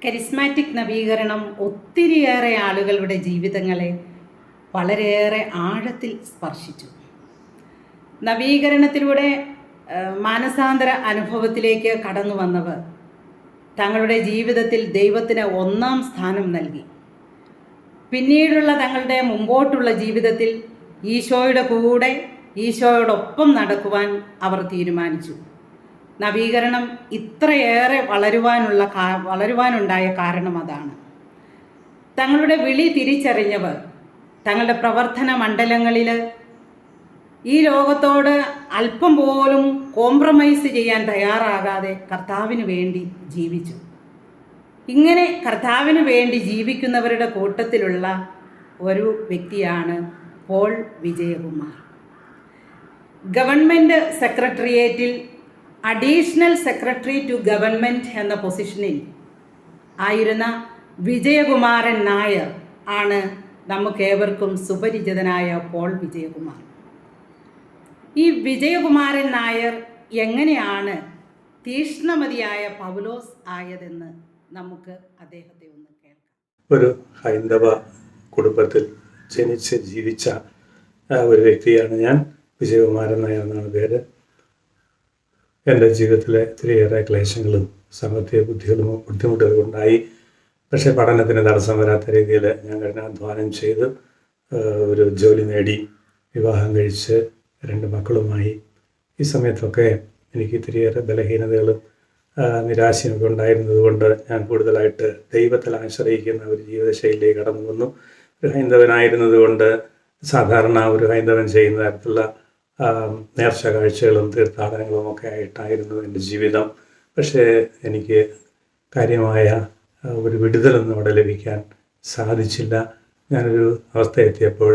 Charismatic നവീകരണം ഒത്തിരിയേറെ ആളുകളുടെ ജീവിതങ്ങളെ വളരെയേറെ ആഴത്തിൽ സ്പർശിച്ചു. നവീകരണത്തിലൂടെ മാനസാന്തര അനുഭവത്തിലേക്ക് കടന്നു വന്നവർ തങ്ങളുടെ ജീവിതത്തിൽ ദൈവത്തിന് ഒന്നാം സ്ഥാനം നൽകി. പിന്നീടുള്ള തങ്ങളുടെ മുമ്പോട്ടുള്ള ജീവിതത്തിൽ ഈശോയുടെ കൂടെ ഈശോയോടൊപ്പം നടക്കുവാൻ അവർ തീരുമാനിച്ചു. നവീകരണം ഇത്രയേറെ വളരുവാനുണ്ടായ കാരണം അതാണ്. തങ്ങളുടെ വിളി തിരിച്ചറിഞ്ഞവർ തങ്ങളുടെ പ്രവർത്തന മണ്ഡലങ്ങളിൽ ഈ ലോകത്തോട് അല്പം പോലും കോംപ്രമൈസ് ചെയ്യാൻ തയ്യാറാകാതെ കർത്താവിന് വേണ്ടി ജീവിച്ചു. ഇങ്ങനെ കർത്താവിന് വേണ്ടി ജീവിക്കുന്നവരുടെ കൂട്ടത്തിലുള്ള ഒരു വ്യക്തിയാണ് പോൾ വിജയകുമാർ. ഗവൺമെൻറ് സെക്രട്ടേറിയറ്റിൽ അഡീഷണൽ സെക്രട്ടറി ടു ഗവൺമെൻറ് എന്ന പൊസിഷനിൽ ആയിരുന്ന വിജയകുമാരൻ നായർ ആണ് നമുക്കേവർക്കും സുപരിചിതനായ പോൾ വിജയകുമാർ. ഈ വിജയകുമാരൻ നായർ എങ്ങനെയാണ് തീഷ്ണമതിയായ പൗലോസ് ആയതെന്ന് നമുക്ക് അദ്ദേഹത്തെ ഒന്ന് കേൾക്കാം. ഒരു ഹൈന്ദവ കുടുംബത്തിൽ ജനിച്ച് ജീവിച്ച ഒരു വ്യക്തിയാണ് ഞാൻ. വിജയകുമാരൻ നായർ എന്നാണ് പേര്. എൻ്റെ ജീവിതത്തിലെ ഒത്തിരിയേറെ ക്ലേശങ്ങളും സാമ്പത്തിക ബുദ്ധിമുട്ടുകളും ഉണ്ടായി. പക്ഷേ പഠനത്തിന് തടസ്സം വരാത്ത രീതിയിൽ ഞാൻ കഠിനാധ്വാനം ചെയ്ത് ഒരു ജോലി നേടി വിവാഹം കഴിച്ച് 2 മക്കളുമായി. ഈ സമയത്തൊക്കെ എനിക്ക് ഇത്തിരിയേറെ ബലഹീനതകളും നിരാശയൊക്കെ ഉണ്ടായിരുന്നത് കൊണ്ട് ഞാൻ കൂടുതലായിട്ട് ദൈവത്തിൽ ആശ്രയിക്കുന്ന ഒരു ജീവിതശൈലിയിലേക്ക് കടന്നു വന്നു. ഒരു ഹൈന്ദവനായിരുന്നത് കൊണ്ട് സാധാരണ ഒരു ഹൈന്ദവൻ ചെയ്യുന്ന തരത്തിലുള്ള നേർച്ച കാഴ്ചകളും തീർത്ഥാടനങ്ങളും ഒക്കെ ആയിട്ടായിരുന്നു എൻ്റെ ജീവിതം. പക്ഷേ എനിക്ക് കാര്യമായ ഒരു വിടുതലൊന്നും അവിടെ ലഭിക്കാൻ സാധിച്ചില്ല. ഞാനൊരു അവസ്ഥ എത്തിയപ്പോൾ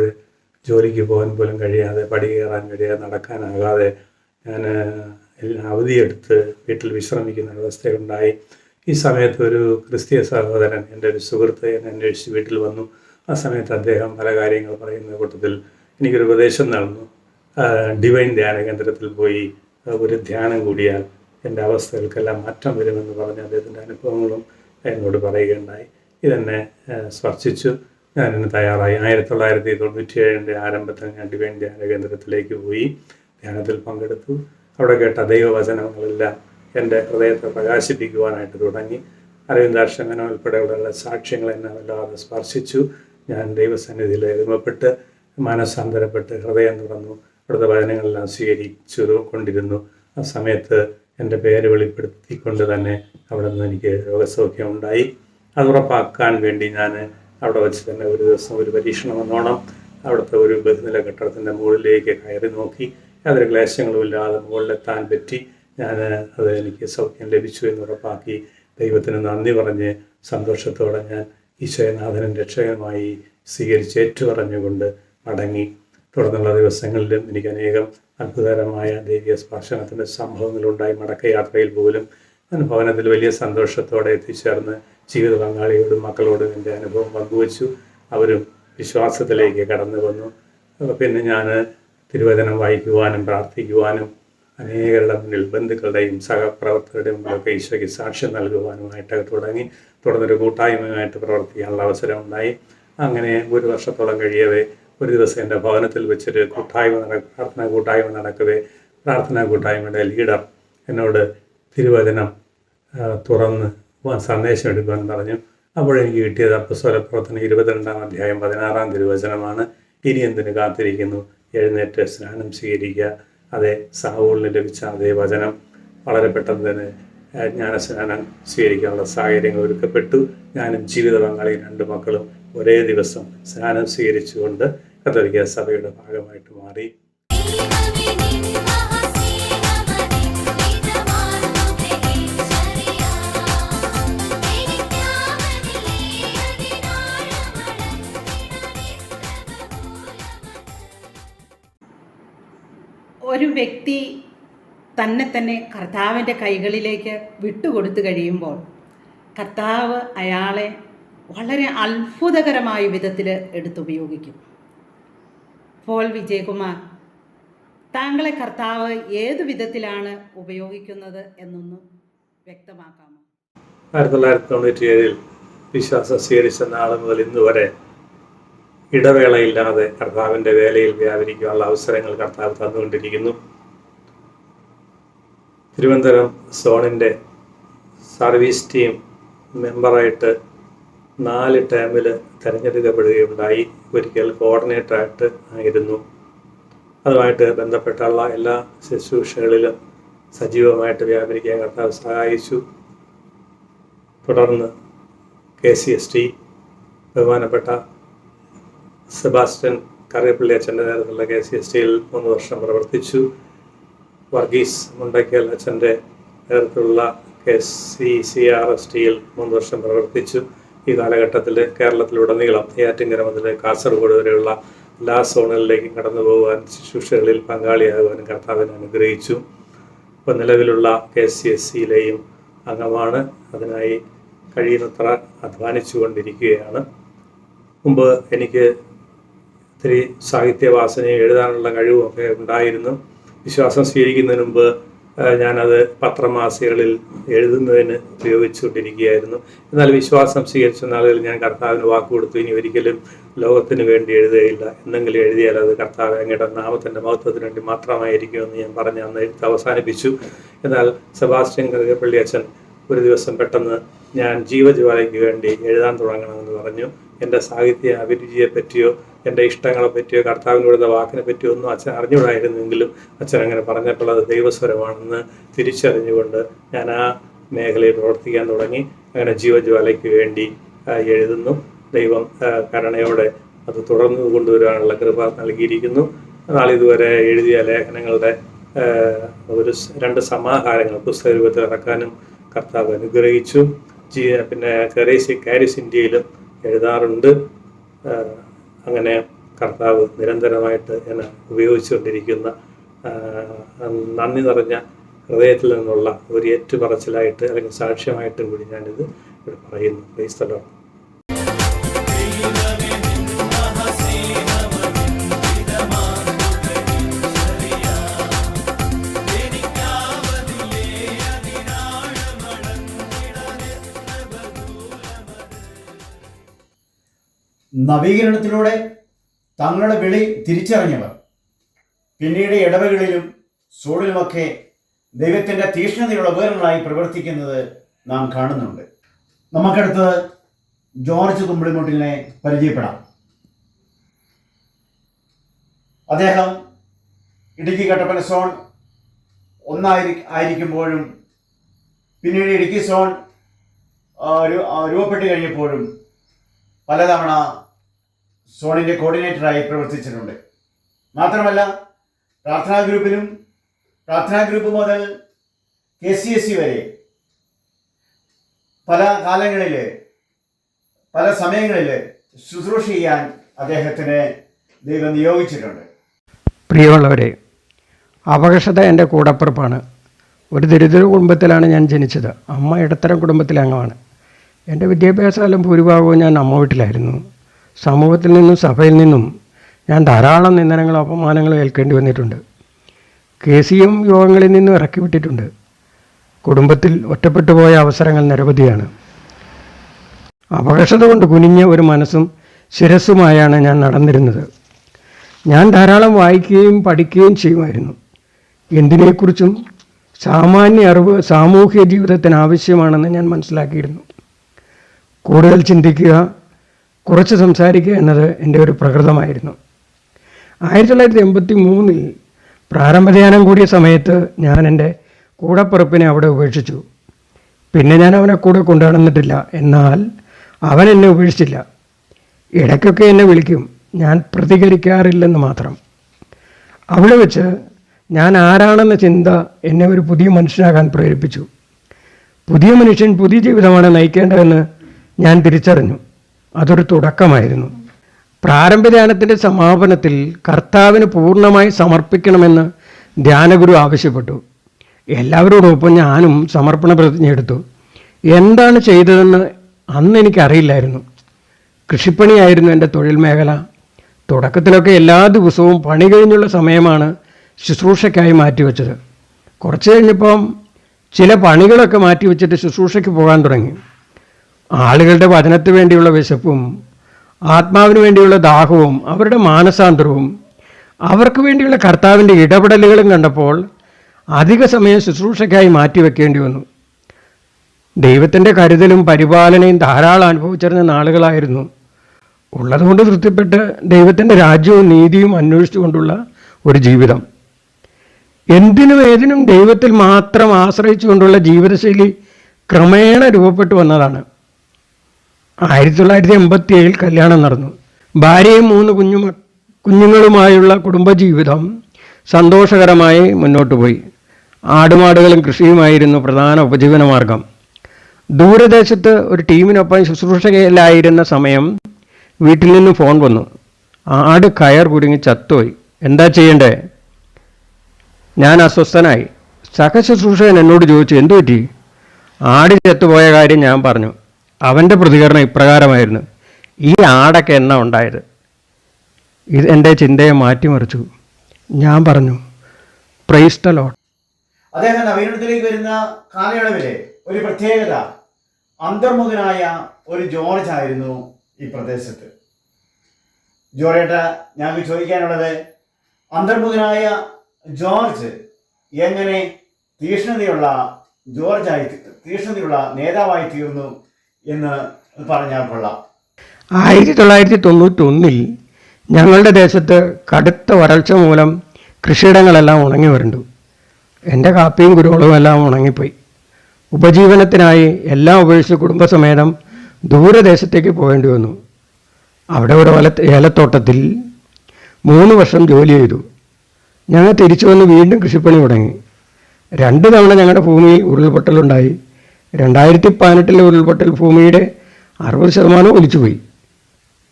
ജോലിക്ക് പോകാൻ പോലും കഴിയാതെ, പടി കയറാൻ കഴിയാതെ, നടക്കാനാകാതെ ഞാൻ എല്ലാം അവധിയെടുത്ത് വീട്ടിൽ വിശ്രമിക്കുന്ന അവസ്ഥയുണ്ടായി. ഈ സമയത്ത് ഒരു ക്രിസ്തീയ സഹോദരൻ, എൻ്റെ ഒരു സുഹൃത്ത്, എന്നെ അന്വേഷിച്ച് വീട്ടിൽ വന്നു. ആ സമയത്ത് അദ്ദേഹം പല കാര്യങ്ങൾ പറയുന്ന കൂട്ടത്തിൽ എനിക്കൊരു ഉപദേശം നൽകുന്നു. ഡിവൈൻ ധ്യാന കേന്ദ്രത്തിൽ പോയി ഒരു ധ്യാനം കൂടിയാൽ എൻ്റെ അവസ്ഥകൾക്കെല്ലാം മാറ്റം വരുമെന്ന് പറഞ്ഞ് അദ്ദേഹത്തിൻ്റെ അനുഭവങ്ങളും എന്നോട് പറയുകയുണ്ടായി. ഇതെന്നെ സ്പർശിച്ചു. ഞാനിന്ന് തയ്യാറായി. 1997 ആരംഭത്തിൽ ഞാൻ ഡിവൈൻ ധ്യാന കേന്ദ്രത്തിലേക്ക് പോയി ധ്യാനത്തിൽ പങ്കെടുത്തു. അവിടെ കേട്ട ദൈവവചനങ്ങളെല്ലാം എൻ്റെ ഹൃദയത്തെ പ്രകാശിപ്പിക്കുവാനായിട്ട് തുടങ്ങി. അരവിന്ദാക്ഷങ്ങനെ ഉൾപ്പെടെയുള്ള സാക്ഷ്യങ്ങൾ എന്നെ വല്ലാതെ സ്പർശിച്ചു. ഞാൻ ദൈവസന്നിധിയിൽ എളിമപ്പെട്ട് മാനസാന്തരപ്പെട്ട് ഹൃദയം തുറന്നു അവിടുത്തെ വചനങ്ങളെല്ലാം സ്വീകരിച്ചു കൊണ്ടിരുന്നു. ആ സമയത്ത് എൻ്റെ പേര് വെളിപ്പെടുത്തിക്കൊണ്ട് തന്നെ അവിടെ നിന്ന് എനിക്ക് രോഗസൗഖ്യം ഉണ്ടായി. അത് ഉറപ്പാക്കാൻ വേണ്ടി ഞാൻ അവിടെ വെച്ച് തന്നെ ഒരു ദിവസം ഒരു പരീക്ഷണം വന്നോണം അവിടുത്തെ ഒരു ബഹുനില കെട്ടിടത്തിൻ്റെ മുകളിലേക്ക് കയറി നോക്കി. യാതൊരു ക്ലേശങ്ങളും ഇല്ലാതെ മുകളിലെത്താൻ പറ്റി. അത് എനിക്ക് സൗഖ്യം ലഭിച്ചു എന്ന് ഉറപ്പാക്കി ദൈവത്തിന് നന്ദി പറഞ്ഞ് സന്തോഷത്തോടെ ഞാൻ ഈശോനാഥനും രക്ഷകനുമായി സ്വീകരിച്ച് ഏറ്റുപറഞ്ഞുകൊണ്ട് മടങ്ങി. തുടർന്നുള്ള ദിവസങ്ങളിലും എനിക്ക് അനേകം അത്ഭുതകരമായ ദൈവീയ സ്പർശനത്തിൻ്റെ സംഭവങ്ങളുണ്ടായി. മടക്കയാത്രയിൽ പോലും ഞാൻ ഭവനത്തിൽ വലിയ സന്തോഷത്തോടെ എത്തിച്ചേർന്ന് ജീവിത പങ്കാളിയോടും മക്കളോടും എൻ്റെ അനുഭവം പങ്കുവച്ചു. അവരും വിശ്വാസത്തിലേക്ക് കടന്നു വന്നു. പിന്നെ ഞാൻ തിരുവചനം വായിക്കുവാനും പ്രാർത്ഥിക്കുവാനും അനേകരുടെ മുന്നിൽ ബന്ധുക്കളുടെയും സഹപ്രവർത്തകരുടെയും മുമ്പിലൊക്കെ ഈശോയ്ക്ക് സാക്ഷ്യം നൽകുവാനുമായിട്ട് തുടങ്ങി. തുടർന്നൊരു കൂട്ടായ്മയുമായിട്ട് പ്രവർത്തിക്കാനുള്ള അവസരം ഉണ്ടായി. അങ്ങനെ 1 വർഷത്തോളം കഴിയവേ ഒരു ദിവസം എൻ്റെ ഭവനത്തിൽ വെച്ചൊരു പ്രാർത്ഥനാ കൂട്ടായ്മ നടക്കവേ പ്രാർത്ഥനാ കൂട്ടായ്മയുടെ ലീഡർ എന്നോട് തിരുവചനം തുറന്ന് സന്ദേശം എടുക്കുവാൻ പറഞ്ഞു. അപ്പോഴെനിക്ക് കിട്ടിയത് അപ്പസ്തോല പ്രവർത്തനം 22-ാം അധ്യായം 16-ാം തിരുവചനമാണ്. ഇനി എന്തിനു കാത്തിരിക്കുന്നു, എഴുന്നേറ്റ് സ്നാനം സ്വീകരിക്കുക. അതേ സാവൂളിന് ലഭിച്ച അതേ വചനം വളരെ പെട്ടെന്ന് തന്നെ ജ്ഞാനസ്നാനം സ്വീകരിക്കാനുള്ള സാഹചര്യങ്ങൾ ഒരുക്കപ്പെട്ടു. ഞാനും ജീവിത പങ്കാളി 2 മക്കളും ഒരേ ദിവസം സ്നാനം സ്വീകരിച്ചുകൊണ്ട് കത്തോലിക്ക സഭയുടെ ഭാഗമായിട്ട് മാറി. ഒരു വ്യക്തി തന്നെ കർത്താവിൻ്റെ കൈകളിലേക്ക് വിട്ടുകൊടുത്തു കഴിയുമ്പോൾ കർത്താവ് അയാളെ വളരെ അത്ഭുതകരമായ വിധത്തിൽ എടുത്തുപയോഗിക്കും. പോൾ വിജയകുമാർ, താങ്കളെ കർത്താവ് ഏതു വിധത്തിലാണ് ഉപയോഗിക്കുന്നത് എന്നൊന്ന് വ്യക്തമാക്കാമോ? 1997 വിശ്വാസം സ്വീകരിച്ച നാൾ മുതൽ ഇന്ന് വരെ ഇടവേളയില്ലാതെ കർത്താവിൻ്റെ വേലയിൽ വ്യാപരിക്കാനുള്ള അവസരങ്ങൾ കർത്താവ് തന്നുകൊണ്ടിരിക്കുന്നു. തിരുവനന്തപുരം സോണിൻ്റെ സർവീസ് ടീം മെമ്പറായിട്ട് 4 ടേമിൽ തിരഞ്ഞെടുക്കപ്പെടുകയുണ്ടായി. ഒരിക്കൽ കോർഡിനേറ്ററായിട്ട് ആയിരുന്നു. അതുമായിട്ട് ബന്ധപ്പെട്ടുള്ള എല്ലാ ശുശ്രൂഷകളിലും സജീവമായിട്ട് വ്യാപരിക്കാൻ കർത്താവ് സഹായിച്ചു. തുടർന്ന് KCST ബഹുമാനപ്പെട്ട സെബാസ്റ്റ്യൻ കറിയപ്പള്ളി അച്ഛൻ്റെ നേതൃത്വത്തിലുള്ള KCSTയിൽ 3 വർഷം പ്രവർത്തിച്ചു. വർഗീസ് മുണ്ടയ്ക്കൽ അച്ഛൻ്റെ നേതൃത്വത്തിലുള്ള KCCRSTയിൽ 3 വർഷം പ്രവർത്തിച്ചു. ഈ കാലഘട്ടത്തിൽ കേരളത്തിലുടനീളം നെയ്യാറ്റിൻകര മുതൽ കാസർഗോഡ് വരെയുള്ള എല്ലാ സോണുകളിലേക്കും കടന്നു പോകുവാൻ ശുശ്രൂഷകളിൽ പങ്കാളിയാകുവാനും കർത്താവിനെ അനുഗ്രഹിച്ചു. ഇപ്പോൾ നിലവിലുള്ള KCSCയിലെയും അംഗമാണ്. അതിനായി കഴിയുന്നത്ര അധ്വാനിച്ചു കൊണ്ടിരിക്കുകയാണ്. മുമ്പ് എനിക്ക് ഇത്തിരി സാഹിത്യവാസനയും എഴുതാനുള്ള കഴിവുമൊക്കെ ഉണ്ടായിരുന്നു. വിശ്വാസം സ്വീകരിക്കുന്നതിന് മുമ്പ് ഞാനത് പത്രമാസികകളിൽ എഴുതുന്നതിന് ഉപയോഗിച്ചുകൊണ്ടിരിക്കുകയായിരുന്നു. എന്നാൽ വിശ്വാസം സ്വീകരിച്ച നാളുകളിൽ ഞാൻ കർത്താവിന് വാക്ക് കൊടുത്തു, ഇനി ഒരിക്കലും ലോകത്തിന് വേണ്ടി എഴുതുകയില്ല, എന്തെങ്കിലും എഴുതിയാൽ അത് കർത്താവ് അങ്ങയുടെ നാമത്തിൻ്റെ മഹത്വത്തിന് വേണ്ടി മാത്രമായിരിക്കുമെന്ന് ഞാൻ പറഞ്ഞ് അന്ന് എഴുത്ത് അവസാനിപ്പിച്ചു. എന്നാൽ സെബാസ്റ്റ്യൻ കറിയപ്പള്ളി അച്ഛൻ ഒരു ദിവസം പെട്ടെന്ന് ഞാൻ ജീവജ്വാലയ്ക്ക് വേണ്ടി എഴുതാൻ തുടങ്ങണമെന്ന് പറഞ്ഞു. എൻ്റെ സാഹിത്യ അഭിരുചിയെ പറ്റിയോ എൻ്റെ ഇഷ്ടങ്ങളെ പറ്റിയോ കർത്താവിന് കൊടുത്ത വാക്കിനെ പറ്റിയോ ഒന്നും അച്ഛൻ അറിഞ്ഞുകൂടായിരുന്നെങ്കിലും അച്ഛൻ അങ്ങനെ പറഞ്ഞപ്പോൾ അത് ദൈവസ്വരമാണെന്ന് തിരിച്ചറിഞ്ഞുകൊണ്ട് ഞാൻ ആ മേഖലയിൽ പ്രവർത്തിക്കാൻ തുടങ്ങി. അങ്ങനെ ജീവജ്വാലയ്ക്ക് വേണ്ടി എഴുതുന്നു. ദൈവം കരുണയോടെ അത് തുടർന്ന് കൊണ്ടുവരാനുള്ള കൃപ നൽകിയിരിക്കുന്നു. നാളിതുവരെ എഴുതിയ ലേഖനങ്ങളുടെ 2 സമാഹാരങ്ങൾ പുസ്തക രൂപത്തിൽ ഇറക്കാനും കർത്താവ് അനുഗ്രഹിച്ചു. പിന്നെ കാരിസ് ഇന്ത്യയിലും എഴുതാറുണ്ട്. അങ്ങനെ കർത്താവ് നിരന്തരമായിട്ട് എന്നെ ഉപയോഗിച്ചുകൊണ്ടിരിക്കുന്ന നന്ദി നിറഞ്ഞ ഹൃദയത്തിൽ നിന്നുള്ള ഒരു ഏറ്റുപറച്ചിലായിട്ട് അല്ലെങ്കിൽ സാക്ഷ്യമായിട്ടും കൂടി ഞാനിത് ഇവിടെ പറയുന്നു. Praise the Lord. നവീകരണത്തിലൂടെ തങ്ങളുടെ വിളി തിരിച്ചറിഞ്ഞവർ പിന്നീട് ഇടവകളിലും സോണിലുമൊക്കെ ദൈവത്തിൻ്റെ തീക്ഷ്ണതയുള്ള ഉപകരണങ്ങളായി പ്രവർത്തിക്കുന്നത് നാം കാണുന്നുണ്ട്. നമുക്കടുത്ത് ജോർജ് തുമ്പിളിമുട്ടിലിനെ പരിചയപ്പെടാം. അദ്ദേഹം ഇടുക്കി കട്ടപ്പന സോൺ 1 ആയിരിക്കുമ്പോഴും പിന്നീട് ഇടുക്കി സോൺ രൂപപ്പെട്ട് കഴിഞ്ഞപ്പോഴും പലതവണ സോണിൻ്റെ കോർഡിനേറ്ററായി പ്രവർത്തിച്ചിട്ടുണ്ട്. മാത്രമല്ല പ്രാർത്ഥനാ ഗ്രൂപ്പ് മുതൽ KCSC വരെ പല കാലങ്ങളിൽ പല സമയങ്ങളിൽ ശുശ്രൂഷ ചെയ്യാൻ അദ്ദേഹത്തിന് ദൈവം നിയോഗിച്ചിട്ടുണ്ട്. പ്രിയമുള്ളവരെ, അപകർഷത എൻ്റെ കൂടപ്പിറപ്പാണ്. ഒരു ദരിദ്ര കുടുംബത്തിലാണ് ഞാൻ ജനിച്ചത്. അമ്മ ഇടത്തരം കുടുംബത്തിലെ അംഗമാണ്. എൻ്റെ വിദ്യാഭ്യാസകാലം ഭൂരിഭാഗവും ഞാൻ അമ്മ വീട്ടിലായിരുന്നു. സമൂഹത്തിൽ നിന്നും സഭയിൽ നിന്നും ഞാൻ ധാരാളം നിന്ദനങ്ങളും അപമാനങ്ങളും ഏൽക്കേണ്ടി വന്നിട്ടുണ്ട്. KCM യോഗങ്ങളിൽ നിന്നും ഇറക്കി വിട്ടിട്ടുണ്ട്. കുടുംബത്തിൽ ഒറ്റപ്പെട്ടു പോയ അവസരങ്ങൾ നിരവധിയാണ്. അപകർഷത കൊണ്ട് കുനിഞ്ഞ ഒരു മനസ്സും ശിരസ്സുമായാണ് ഞാൻ നടന്നിരുന്നത്. ഞാൻ ധാരാളം വായിക്കുകയും പഠിക്കുകയും ചെയ്യുമായിരുന്നു. എന്തിനെക്കുറിച്ചും സാമാന്യ അറിവ് സാമൂഹ്യ ജീവിതത്തിന് ആവശ്യമാണെന്ന് ഞാൻ മനസ്സിലാക്കിയിരുന്നു. കൂടുതൽ ചിന്തിക്കുക, കുറച്ച് സംസാരിക്കുക എന്നത് എൻ്റെ ഒരു പ്രകൃതമായിരുന്നു. 1983 പ്രാരംഭധ്യാനം കൂടിയ സമയത്ത് ഞാൻ എൻ്റെ കൂടപ്പിറപ്പിനെ അവിടെ ഉപേക്ഷിച്ചു. പിന്നെ ഞാൻ അവനെ കൂടെ കൊണ്ടുനടന്നിട്ടില്ല. എന്നാൽ അവൻ എന്നെ ഉപേക്ഷിച്ചില്ല. ഇടയ്ക്കൊക്കെ എന്നെ വിളിക്കും. ഞാൻ പ്രതികരിക്കാറില്ലെന്ന് മാത്രം. അവിടെ വെച്ച് ഞാൻ ആരാണെന്ന ചിന്ത എന്നെ ഒരു പുതിയ മനുഷ്യനാകാൻ പ്രേരിപ്പിച്ചു. പുതിയ മനുഷ്യൻ പുതിയ ജീവിതമാണ് നയിക്കേണ്ടതെന്ന് ഞാൻ തിരിച്ചറിഞ്ഞു. അതൊരു തുടക്കമായിരുന്നു. പ്രാരംഭധ്യാനത്തിൻ്റെ സമാപനത്തിൽ കർത്താവിന് പൂർണ്ണമായി സമർപ്പിക്കണമെന്ന് ധ്യാനഗുരു ആവശ്യപ്പെട്ടു. എല്ലാവരോടൊപ്പം ഞാനും സമർപ്പണ പ്രതിജ്ഞ എടുത്തു. എന്താണ് ചെയ്തതെന്ന് അന്ന് എനിക്കറിയില്ലായിരുന്നു. കൃഷിപ്പണിയായിരുന്നു എൻ്റെ തൊഴിൽ മേഖല. തുടക്കത്തിലൊക്കെ എല്ലാ ദിവസവും പണി കഴിഞ്ഞുള്ള സമയമാണ് ശുശ്രൂഷയ്ക്കായി മാറ്റിവെച്ചത്. കുറച്ച് കഴിഞ്ഞപ്പം ചില പണികളൊക്കെ മാറ്റി വെച്ചിട്ട് ശുശ്രൂഷയ്ക്ക് പോകാൻ തുടങ്ങി. ആളുകളുടെ വചനത്തിന് വേണ്ടിയുള്ള വിശപ്പും ആത്മാവിന് വേണ്ടിയുള്ള ദാഹവും അവരുടെ മാനസാന്തരവും അവർക്ക് വേണ്ടിയുള്ള കർത്താവിൻ്റെ ഇടപെടലുകളും കണ്ടപ്പോൾ അധിക സമയം ശുശ്രൂഷയ്ക്കായി മാറ്റിവെക്കേണ്ടി വന്നു. ദൈവത്തിൻ്റെ കരുതലും പരിപാലനയും ധാരാളം അനുഭവിച്ചിരുന്ന നാളുകളായിരുന്നു. ഉള്ളതുകൊണ്ട് തൃപ്തിപ്പെട്ട് ദൈവത്തിൻ്റെ രാജ്യവും നീതിയും അന്വേഷിച്ചുകൊണ്ടുള്ള ഒരു ജീവിതം. എന്തിനും ഏതിനും ദൈവത്തിൽ മാത്രം ആശ്രയിച്ചുകൊണ്ടുള്ള ജീവിതശൈലി ക്രമേണ രൂപപ്പെട്ടു വന്നതാണ്. 1987 കല്യാണം നടന്നു. ഭാര്യയും 3 കുഞ്ഞുങ്ങളുമായുള്ള കുടുംബജീവിതം സന്തോഷകരമായി മുന്നോട്ട് പോയി. ആടുമാടുകളും കൃഷിയുമായിരുന്നു പ്രധാന ഉപജീവനമാർഗം. ദൂരദേശത്ത് ഒരു ടീമിനൊപ്പം ശുശ്രൂഷകയിലായിരുന്ന സമയം വീട്ടിൽ നിന്ന് ഫോൺ വന്നു. ആട് കയർ കുടുങ്ങി ചത്തുപോയി. എന്താ ചെയ്യണ്ടേ? ഞാൻ അസ്വസ്ഥനായി. സഹശുശ്രൂഷകൻ എന്നോട് ചോദിച്ചു, എന്തു പറ്റി? ആട് ചത്തുപോയ കാര്യം ഞാൻ പറഞ്ഞു. അവൻ്റെ പ്രതികരണം ഇപ്രകാരമായിരുന്നു, ഈ ആടൊക്കെ എന്നാ ഉണ്ടായത്? ഇത് എൻ്റെ ചിന്തയെ മാറ്റിമറിച്ചു. ഞാൻ പറഞ്ഞു, പ്രൈസ് ദി ലോർഡ്. അദ്ദേഹം നവീനത്തിലേക്ക് വരുന്ന കാലയളവിലെ ഒരു പ്രത്യേകത, അന്തർമുഖനായ ഒരു ജോർജ് ആയിരുന്നു ഈ പ്രദേശത്ത്. ജോർജേട്ട, ഞങ്ങൾക്ക് ചോദിക്കാനുള്ളത്, അന്തർമുഖനായ ജോർജ് എങ്ങനെ തീക്ഷ്ണതയുള്ള നേതാവായി തീർന്നു എന്ന് പറഞ്ഞാൽ കൊള്ളാം. 1991 ഞങ്ങളുടെ ദേശത്ത് കടുത്ത വരൾച്ച മൂലം കൃഷിയിടങ്ങളെല്ലാം ഉണങ്ങി വരണ്ടു. എൻ്റെ കാപ്പിയും കുരുമുളകും എല്ലാം ഉണങ്ങിപ്പോയി. ഉപജീവനത്തിനായി എല്ലാം ഉപേക്ഷിച്ച് കുടുംബസമേതം ദൂരദേശത്തേക്ക് പോകേണ്ടി വന്നു. അവിടെ ഒരു ഏലത്തോട്ടത്തിൽ 3 വർഷം ജോലി ചെയ്തു. ഞങ്ങൾ തിരിച്ചു വന്ന് വീണ്ടും കൃഷിപ്പണി തുടങ്ങി. 2 തവണ ഞങ്ങളുടെ ഭൂമിയിൽ ഉരുൾപൊട്ടലുണ്ടായി. 2018 ഉരുൾപൊട്ടൽ ഭൂമിയുടെ 60% ഒലിച്ചുപോയി.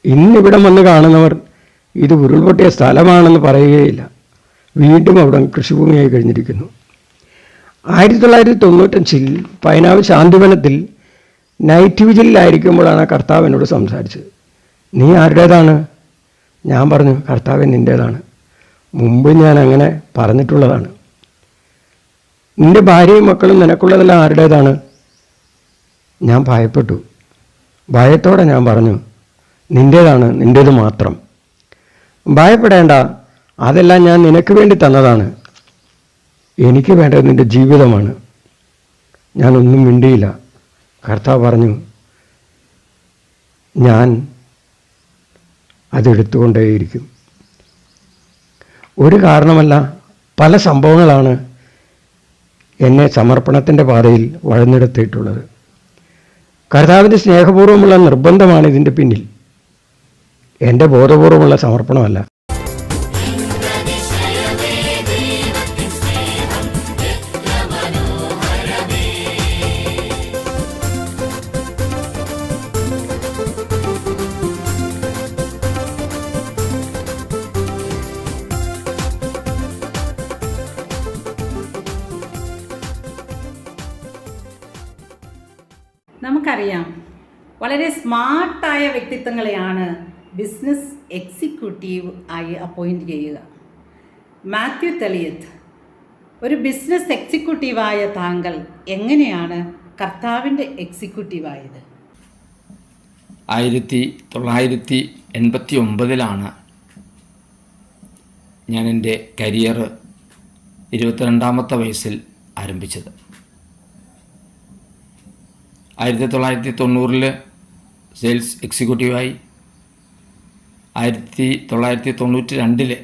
ഇന്നിവിടം വന്ന് കാണുന്നവർ ഇത് ഉരുൾപൊട്ടിയ സ്ഥലമാണെന്ന് പറയുകയില്ല. വീണ്ടും അവിടെ കൃഷിഭൂമിയായി കഴിഞ്ഞിരിക്കുന്നു. 1995 പൈനാവ് ശാന്തിവനത്തിൽ നൈറ്റ് വിജിലായിരിക്കുമ്പോഴാണ് കർത്താവ് എന്നോട് സംസാരിച്ചത്. നീ ആരുടേതാണ്? ഞാൻ പറഞ്ഞു, കർത്താവ് നിൻ്റേതാണ്. മുമ്പ് ഞാൻ അങ്ങനെ പറഞ്ഞിട്ടുള്ളതാണ്. നിൻ്റെ ഭാര്യയും മക്കളും നിനക്കുള്ളതെല്ലാം ആരുടേതാണ്? ഞാൻ ഭയപ്പെട്ടു. ഭയത്തോടെ ഞാൻ പറഞ്ഞു, നിൻ്റേതാണ്, നിൻ്റേത് മാത്രം. ഭയപ്പെടേണ്ട, അതെല്ലാം ഞാൻ നിനക്ക് വേണ്ടി തന്നതാണ്. എനിക്ക് വേണ്ടത് നിൻ്റെ ജീവിതമാണ്. ഞാനൊന്നും മിണ്ടിയില്ല. കർത്താവ് പറഞ്ഞു, ഞാൻ അതെടുത്തുകൊണ്ടേയിരിക്കും. ഒരു കാരണമല്ല, പല സംഭവങ്ങളാണ് എന്നെ സമർപ്പണത്തിൻ്റെ പാതയിൽ വഴന്നെടുത്തിട്ടുള്ളത്. കർത്താവിൻ്റെ സ്നേഹപൂർവ്വമുള്ള നിർബന്ധമാണ് ഇതിൻ്റെ പിന്നിൽ, എൻ്റെ ബോധപൂർവമുള്ള സമർപ്പണമല്ല. നമുക്കറിയാം, വളരെ സ്മാർട്ടായ വ്യക്തിത്വങ്ങളെയാണ് ബിസിനസ് എക്സിക്യൂട്ടീവ് ആയി അപ്പോയിൻറ്റ് ചെയ്യുക. മാത്യു തെളിയത്ത്, ഒരു ബിസിനസ് എക്സിക്യൂട്ടീവായ താങ്കൾ എങ്ങനെയാണ് കർത്താവിൻ്റെ എക്സിക്യൂട്ടീവായത്? 1989 ഞാൻ എൻ്റെ കരിയർ 22ാമത്തെ വയസ്സിൽ ആരംഭിച്ചത്. 1990 സെയിൽസ് എക്സിക്യൂട്ടീവായി. 1992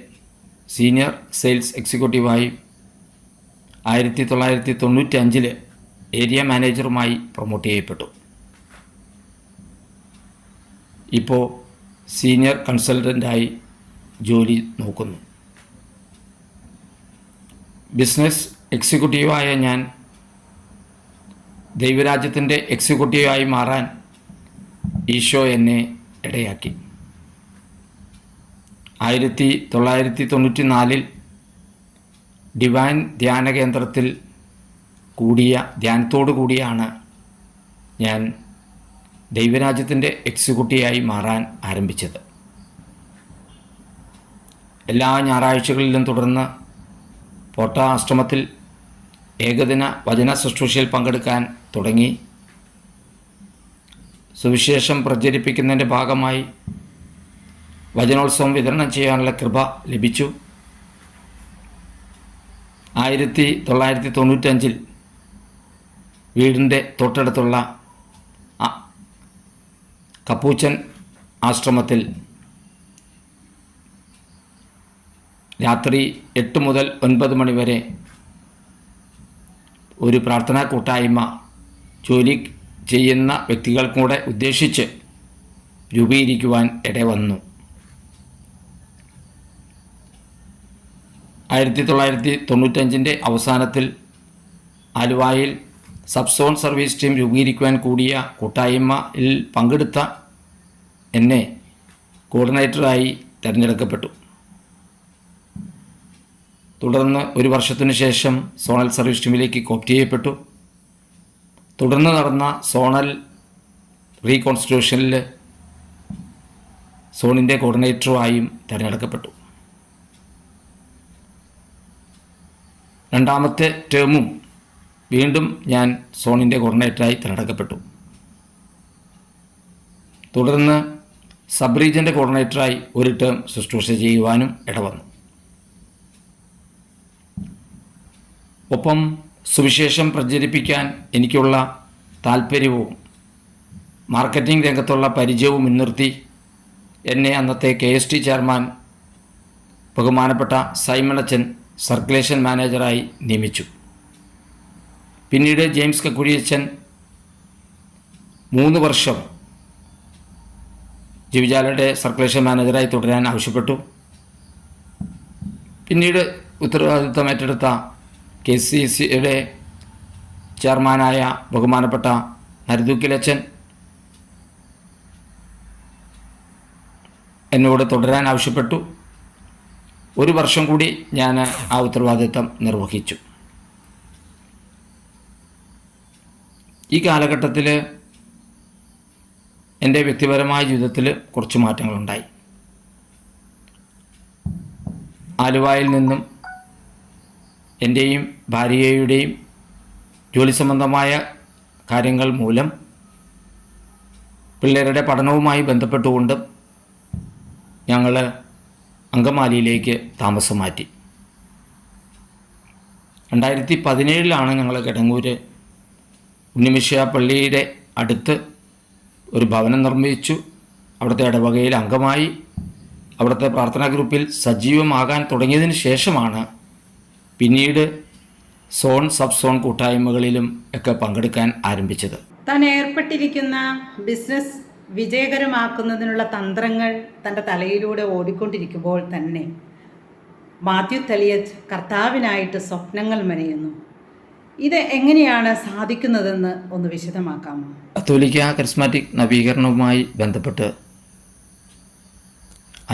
സീനിയർ സെയിൽസ് എക്സിക്യൂട്ടീവായി. 1995 ഏരിയ മാനേജറുമായി പ്രൊമോട്ട് ചെയ്യപ്പെട്ടു. ഇപ്പോൾ സീനിയർ കൺസൾട്ടൻ്റായി ജോലി നോക്കുന്നു. ബിസിനസ് എക്സിക്യൂട്ടീവായ ഞാൻ ദൈവരാജ്യത്തിൻ്റെ എക്സിക്യൂട്ടീവായി മാറാൻ ഈശോ എന്നെ ഇടയാക്കി. 1994 ഡിവൈൻ ധ്യാന കേന്ദ്രത്തിൽ ധ്യാനത്തോടു കൂടിയാണ് ഞാൻ ദൈവരാജ്യത്തിൻ്റെ എക്സിക്യൂട്ടീവായി മാറാൻ ആരംഭിച്ചത്. എല്ലാ ഞായറാഴ്ചകളിലും തുടർന്ന് പോട്ട ആശ്രമത്തിൽ ഏകദിന വചന ശുശ്രൂഷയിൽ പങ്കെടുക്കാൻ തുടങ്ങി. സുവിശേഷം പ്രചരിപ്പിക്കുന്നതിൻ്റെ ഭാഗമായി വചനോത്സവം വിതരണം ചെയ്യാനുള്ള കൃപ ലഭിച്ചു. 1995 വീടിൻ്റെ തൊട്ടടുത്തുള്ള കപ്പൂച്ചൻ ആശ്രമത്തിൽ രാത്രി 8 മുതൽ 9 മണി വരെ ഒരു പ്രാർത്ഥനാ കൂട്ടായ്മ ജോലി ചെയ്യുന്ന വ്യക്തികൾക്കും കൂടെ ഉദ്ദേശിച്ച് രൂപീകരിക്കുവാൻ ഇടവന്നു. 1995 അവസാനത്തിൽ ആലുവായിൽ സബ് സോൺ സർവീസ് ടീം രൂപീകരിക്കുവാൻ കൂടിയ കൂട്ടായ്മയിൽ പങ്കെടുത്ത എന്നെ കോർഡിനേറ്ററായി തിരഞ്ഞെടുക്കപ്പെട്ടു. തുടർന്ന് 1 വർഷത്തിനു ശേഷം സോണൽ സർവീസ് ടീമിലേക്ക് കോപ്റ്റ് ചെയ്യപ്പെട്ടു. തുടർന്ന് നടന്ന സോണൽ റീകോൺസ്റ്റിറ്റ്യൂഷനിൽ സോണിൻ്റെ കോർഡിനേറ്ററുമായും തിരഞ്ഞെടുക്കപ്പെട്ടു. രണ്ടാമത്തെ ടേമും വീണ്ടും ഞാൻ സോണിൻ്റെ കോർഡിനേറ്ററായി തിരഞ്ഞെടുക്കപ്പെട്ടു. തുടർന്ന് സബ് റീജിയൻ്റെ കോർഡിനേറ്ററായി 1 ടേം ശുശ്രൂഷ ചെയ്യുവാനും ഇടവന്നു. ഒപ്പം സുവിശേഷം പ്രചരിപ്പിക്കാൻ എനിക്കുള്ള താല്പര്യവും മാർക്കറ്റിംഗ് രംഗത്തുള്ള പരിചയവും മുൻനിർത്തി എന്നെ അന്നത്തെ KST ചെയർമാൻ ബഹുമാനപ്പെട്ട സൈമൺ അച്ഛൻ സർക്കുലേഷൻ മാനേജറായി നിയമിച്ചു. പിന്നീട് ജെയിംസ് കക്കുഴിയച്ഛൻ 3 വർഷം ജീവിജാലയുടെ സർക്കുലേഷൻ മാനേജറായി തുടരാൻ ആവശ്യപ്പെട്ടു. പിന്നീട് ഉത്തരവാദിത്തം ഏറ്റെടുത്ത KCCയുടെ ചെയർമാനായ ബഹുമാനപ്പെട്ട നരുതൂക്കിലച്ഛൻ എന്നോട് തുടരാൻ ആവശ്യപ്പെട്ടു. 1 വർഷം കൂടി ഞാൻ ആ ഉത്തരവാദിത്തം നിർവഹിച്ചു. ഈ കാലഘട്ടത്തിൽ എൻ്റെ വ്യക്തിപരമായ ജീവിതത്തിൽ കുറച്ച് മാറ്റങ്ങളുണ്ടായി. ആലുവായിൽ നിന്നും എൻ്റെയും ഭാര്യയുടെയും ജോലി സംബന്ധമായ കാര്യങ്ങൾ മൂലം പിള്ളേരുടെ പഠനവുമായി ബന്ധപ്പെട്ടുകൊണ്ട് ഞങ്ങൾ അങ്കമാലിയിലേക്ക് താമസം മാറ്റി. 2017 ഞങ്ങൾ കിടങ്ങൂർ ഉണ്ണിമിശിഹ പള്ളിയുടെ അടുത്ത് ഒരു ഭവനം നിർമ്മിച്ചു. അവിടുത്തെ ഇടവകയിൽ അംഗമായി അവിടുത്തെ പ്രാർത്ഥനാ ഗ്രൂപ്പിൽ സജീവമാകാൻ തുടങ്ങിയതിന് ശേഷമാണ് പിന്നീട് സോൺ സബ് സോൺ കൂട്ടായ്മകളിലും ഒക്കെ പങ്കെടുക്കാൻ ആരംഭിച്ചത്. താൻ ഏർപ്പെട്ടിരിക്കുന്ന ബിസിനസ് വിജയകരമാക്കുന്നതിനുള്ള തന്ത്രങ്ങൾ തൻ്റെ തലയിലൂടെ ഓടിക്കൊണ്ടിരിക്കുമ്പോൾ തന്നെ മാത്യു തെളിയത്ത് കർത്താവിനായിട്ട് സ്വപ്നങ്ങൾ മെനയുന്നു. ഇത് എങ്ങനെയാണ് സാധിക്കുന്നതെന്ന് ഒന്ന് വിശദമാക്കാമോ? കത്തോലിക്ക കരിസ്മാറ്റിക് നവീകരണവുമായി ബന്ധപ്പെട്ട്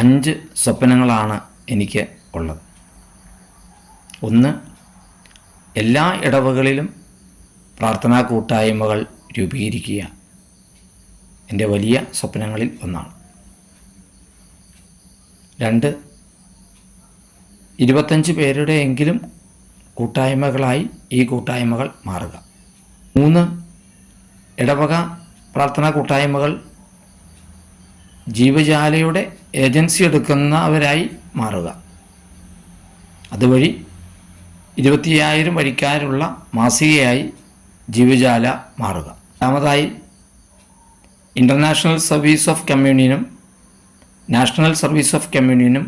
5 സ്വപ്നങ്ങളാണ് എനിക്ക് ഉള്ളത്. 1, എല്ലാ ഇടവകളിലും പ്രാർത്ഥനാ കൂട്ടായ്മകൾ രൂപീകരിക്കുക എൻ്റെ വലിയ സ്വപ്നങ്ങളിൽ ഒന്നാണ്. 2, 25 പേരുടെയെങ്കിലും കൂട്ടായ്മകളായി ഈ കൂട്ടായ്മകൾ മാറുക. 3, ഇടവക പ്രാർത്ഥനാ കൂട്ടായ്മകൾ ജീവജാലയുടെ ഏജൻസി എടുക്കുന്നവരായി മാറുക. അതുവഴി 25,000 വരിക്കാരുള്ള മാസികയായി ജീവജാല മാറുക. 4, ഇൻ്റർനാഷണൽ സർവീസ് ഓഫ് കമ്മ്യൂണിയനും നാഷണൽ സർവീസ് ഓഫ് കമ്മ്യൂണിയനും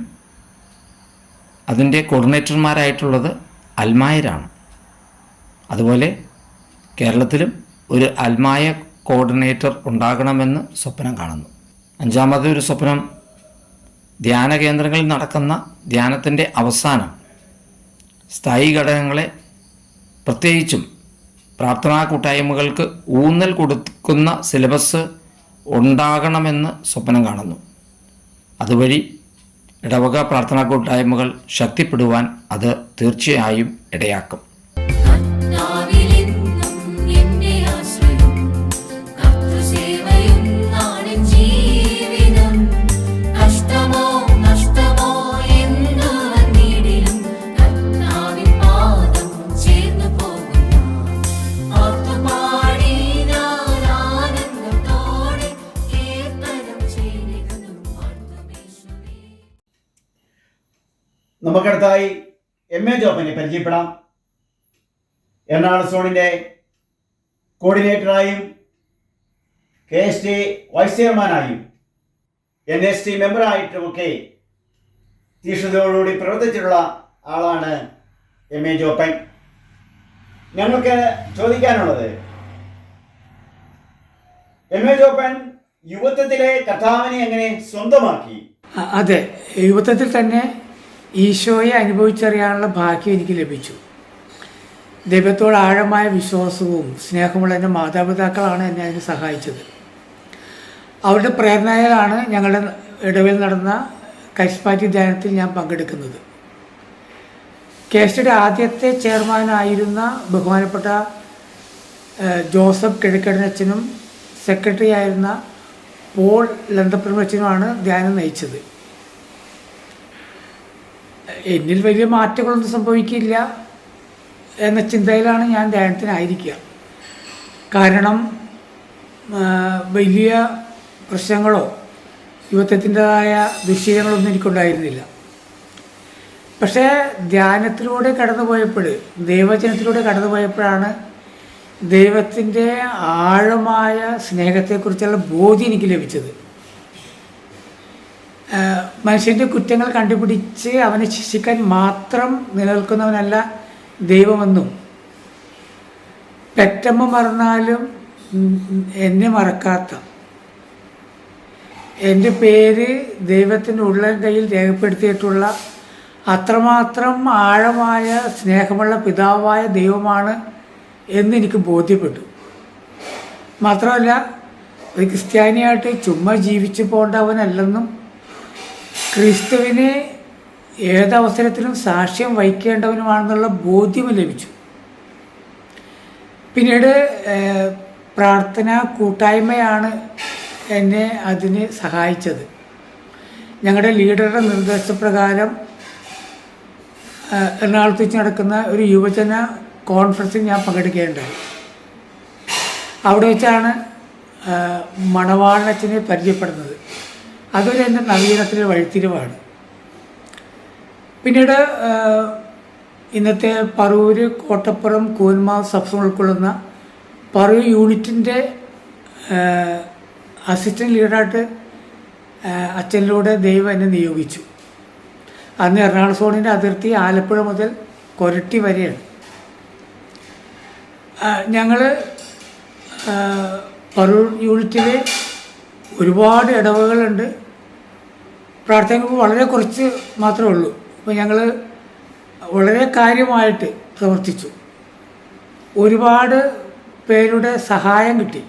അതിൻ്റെ കോർഡിനേറ്റർമാരായിട്ടുള്ളത് അൽമായരാണ്. അതുപോലെ കേരളത്തിലും ഒരു അൽമായ കോർഡിനേറ്റർ ഉണ്ടാകണമെന്ന് സ്വപ്നം കാണുന്നു. 5-മത്തെ ഒരു സ്വപ്നം, ധ്യാന കേന്ദ്രങ്ങളിൽ നടക്കുന്ന ധ്യാനത്തിൻ്റെ അവസാനം സ്ഥായി ഘടകങ്ങളെ പ്രത്യേകിച്ചും പ്രാർത്ഥനാ കൂട്ടായ്മകൾക്ക് ഊന്നൽ കൊടുക്കുന്ന സിലബസ് ഉണ്ടാകണമെന്ന് സ്വപ്നം കാണുന്നു. അതുവഴി ഇടവക പ്രാർത്ഥനാ കൂട്ടായ്മകൾ ശക്തിപ്പെടുവാൻ അത് തീർച്ചയായും ഇടയാക്കും. നഷ്ടമോ നമുക്കടുത്തായി MA ജോപ്പനെ പരിചയപ്പെടാം. എറണാകുളം സോണിൻ്റെ കോർഡിനേറ്ററായും KST വൈസ് ചെയർമാനായും NST മെമ്പറായിട്ടുമൊക്കെ തീഷ്ണതയോടുകൂടി പ്രവർത്തിച്ചിട്ടുള്ള ആളാണ് MA ജോപ്പൻ. ഞങ്ങൾക്ക് ചോദിക്കാനുള്ളത്, MA ജോപ്പൻ യുവത്വത്തിലെ കർത്താവിനെ എങ്ങനെ സ്വന്തമാക്കി? അതെ, യുവത്വത്തിൽ തന്നെ ഈശോയെ അനുഭവിച്ചറിയാനുള്ള ഭാഗ്യം എനിക്ക് ലഭിച്ചു. ദൈവത്തോട് ആഴമായ വിശ്വാസവും സ്നേഹമുള്ള എൻ്റെ മാതാപിതാക്കളാണ് എന്നെ അതിന് സഹായിച്ചത്. അവരുടെ പ്രേരണയിലാണ് ഞങ്ങളുടെ ഇടവിൽ നടന്ന കരിസ്മാറ്റിക് ധ്യാനത്തിൽ ഞാൻ പങ്കെടുക്കുന്നത്. KSTയുടെ ആദ്യത്തെ ചെയർമാനായിരുന്ന ബഹുമാനപ്പെട്ട ജോസഫ് കിഴക്കടനച്ചനും സെക്രട്ടറി ആയിരുന്ന പോൾ ലന്തപ്പുറമച്ചനുമാണ് ധ്യാനം നയിച്ചത്. എന്നിൽ വലിയ മാറ്റങ്ങളൊന്നും സംഭവിക്കില്ല എന്ന ചിന്തയിലാണ് ഞാൻ ധ്യാനത്തിനായിരിക്കുക. കാരണം വലിയ പ്രശ്നങ്ങളോ യുവത്വത്തിൻ്റെതായ ദുശ്ശീലങ്ങളൊന്നും എനിക്കുണ്ടായിരുന്നില്ല. പക്ഷേ ധ്യാനത്തിലൂടെ കടന്നുപോയപ്പോൾ, ദൈവജനത്തിലൂടെ കടന്നുപോയപ്പോഴാണ് ദൈവത്തിൻ്റെ ആഴമായ സ്നേഹത്തെക്കുറിച്ചുള്ള ബോധ്യം എനിക്ക് ലഭിച്ചത്. മനുഷ്യൻ്റെ കുറ്റങ്ങൾ കണ്ടുപിടിച്ച് അവനെ ശിക്ഷിക്കാൻ മാത്രം നിലനിൽക്കുന്നവനല്ല ദൈവമെന്നും, പെറ്റമ്മ മറന്നാലും എന്നെ മറക്കാത്ത, എൻ്റെ പേര് ദൈവത്തിൻ്റെ ഉള്ളം കയ്യിൽ രേഖപ്പെടുത്തിയിട്ടുള്ള അത്രമാത്രം ആഴമായ സ്നേഹമുള്ള പിതാവായ ദൈവമാണ് എന്നെനിക്ക് ബോധ്യപ്പെട്ടു. മാത്രമല്ല, ഒരു ക്രിസ്ത്യാനിയായിട്ട് ചുമ്മാ ജീവിച്ചു പോകേണ്ടവനല്ലെന്നും ക്രിസ്തുവിനെ ഏതവസരത്തിലും സാക്ഷ്യം വഹിക്കേണ്ടവനുമാണെന്നുള്ള ബോധ്യം ലഭിച്ചു. പിന്നീട് പ്രാർത്ഥന കൂട്ടായ്മയാണ് എന്നെ അതിന് സഹായിച്ചത്. ഞങ്ങളുടെ ലീഡറുടെ നിർദ്ദേശപ്രകാരം എറണാകുളത്ത് വെച്ച് നടക്കുന്ന ഒരു യുവജന കോൺഫറൻസിൽ ഞാൻ പങ്കെടുക്കുകയുണ്ടായി. അവിടെ വെച്ചാണ് മണവാളനച്ചനെ പരിചയപ്പെടുന്നത്. അതൊരു എൻ്റെ നവീനത്തിൻ്റെ വഴിത്തിരിവാണ്. പിന്നീട് ഇന്നത്തെ പറവൂര്, കോട്ടപ്പുറം, കൂന്മാവ് സബ്സം ഉൾക്കൊള്ളുന്ന പറവൂർ യൂണിറ്റിൻ്റെ അസിസ്റ്റൻറ്റ് ലീഡറായിട്ട് അച്ഛനിലൂടെ ദൈവം എന്നെ നിയോഗിച്ചു. അന്ന് എറണാകുളം സോണിൻ്റെ അതിർത്തി ആലപ്പുഴ മുതൽ കൊരട്ടി വരെയാണ്. ഞങ്ങൾ പറവൂർ യൂണിറ്റിൽ ഒരുപാട് ഇടവകളുണ്ട്. പ്രാർത്ഥനകൾക്ക് വളരെ കുറച്ച് മാത്രമേ ഉള്ളൂ. അപ്പോൾ ഞങ്ങൾ വളരെ കാര്യമായിട്ട് പ്രവർത്തിച്ചു. ഒരുപാട് പേരുടെ സഹായം കിട്ടി.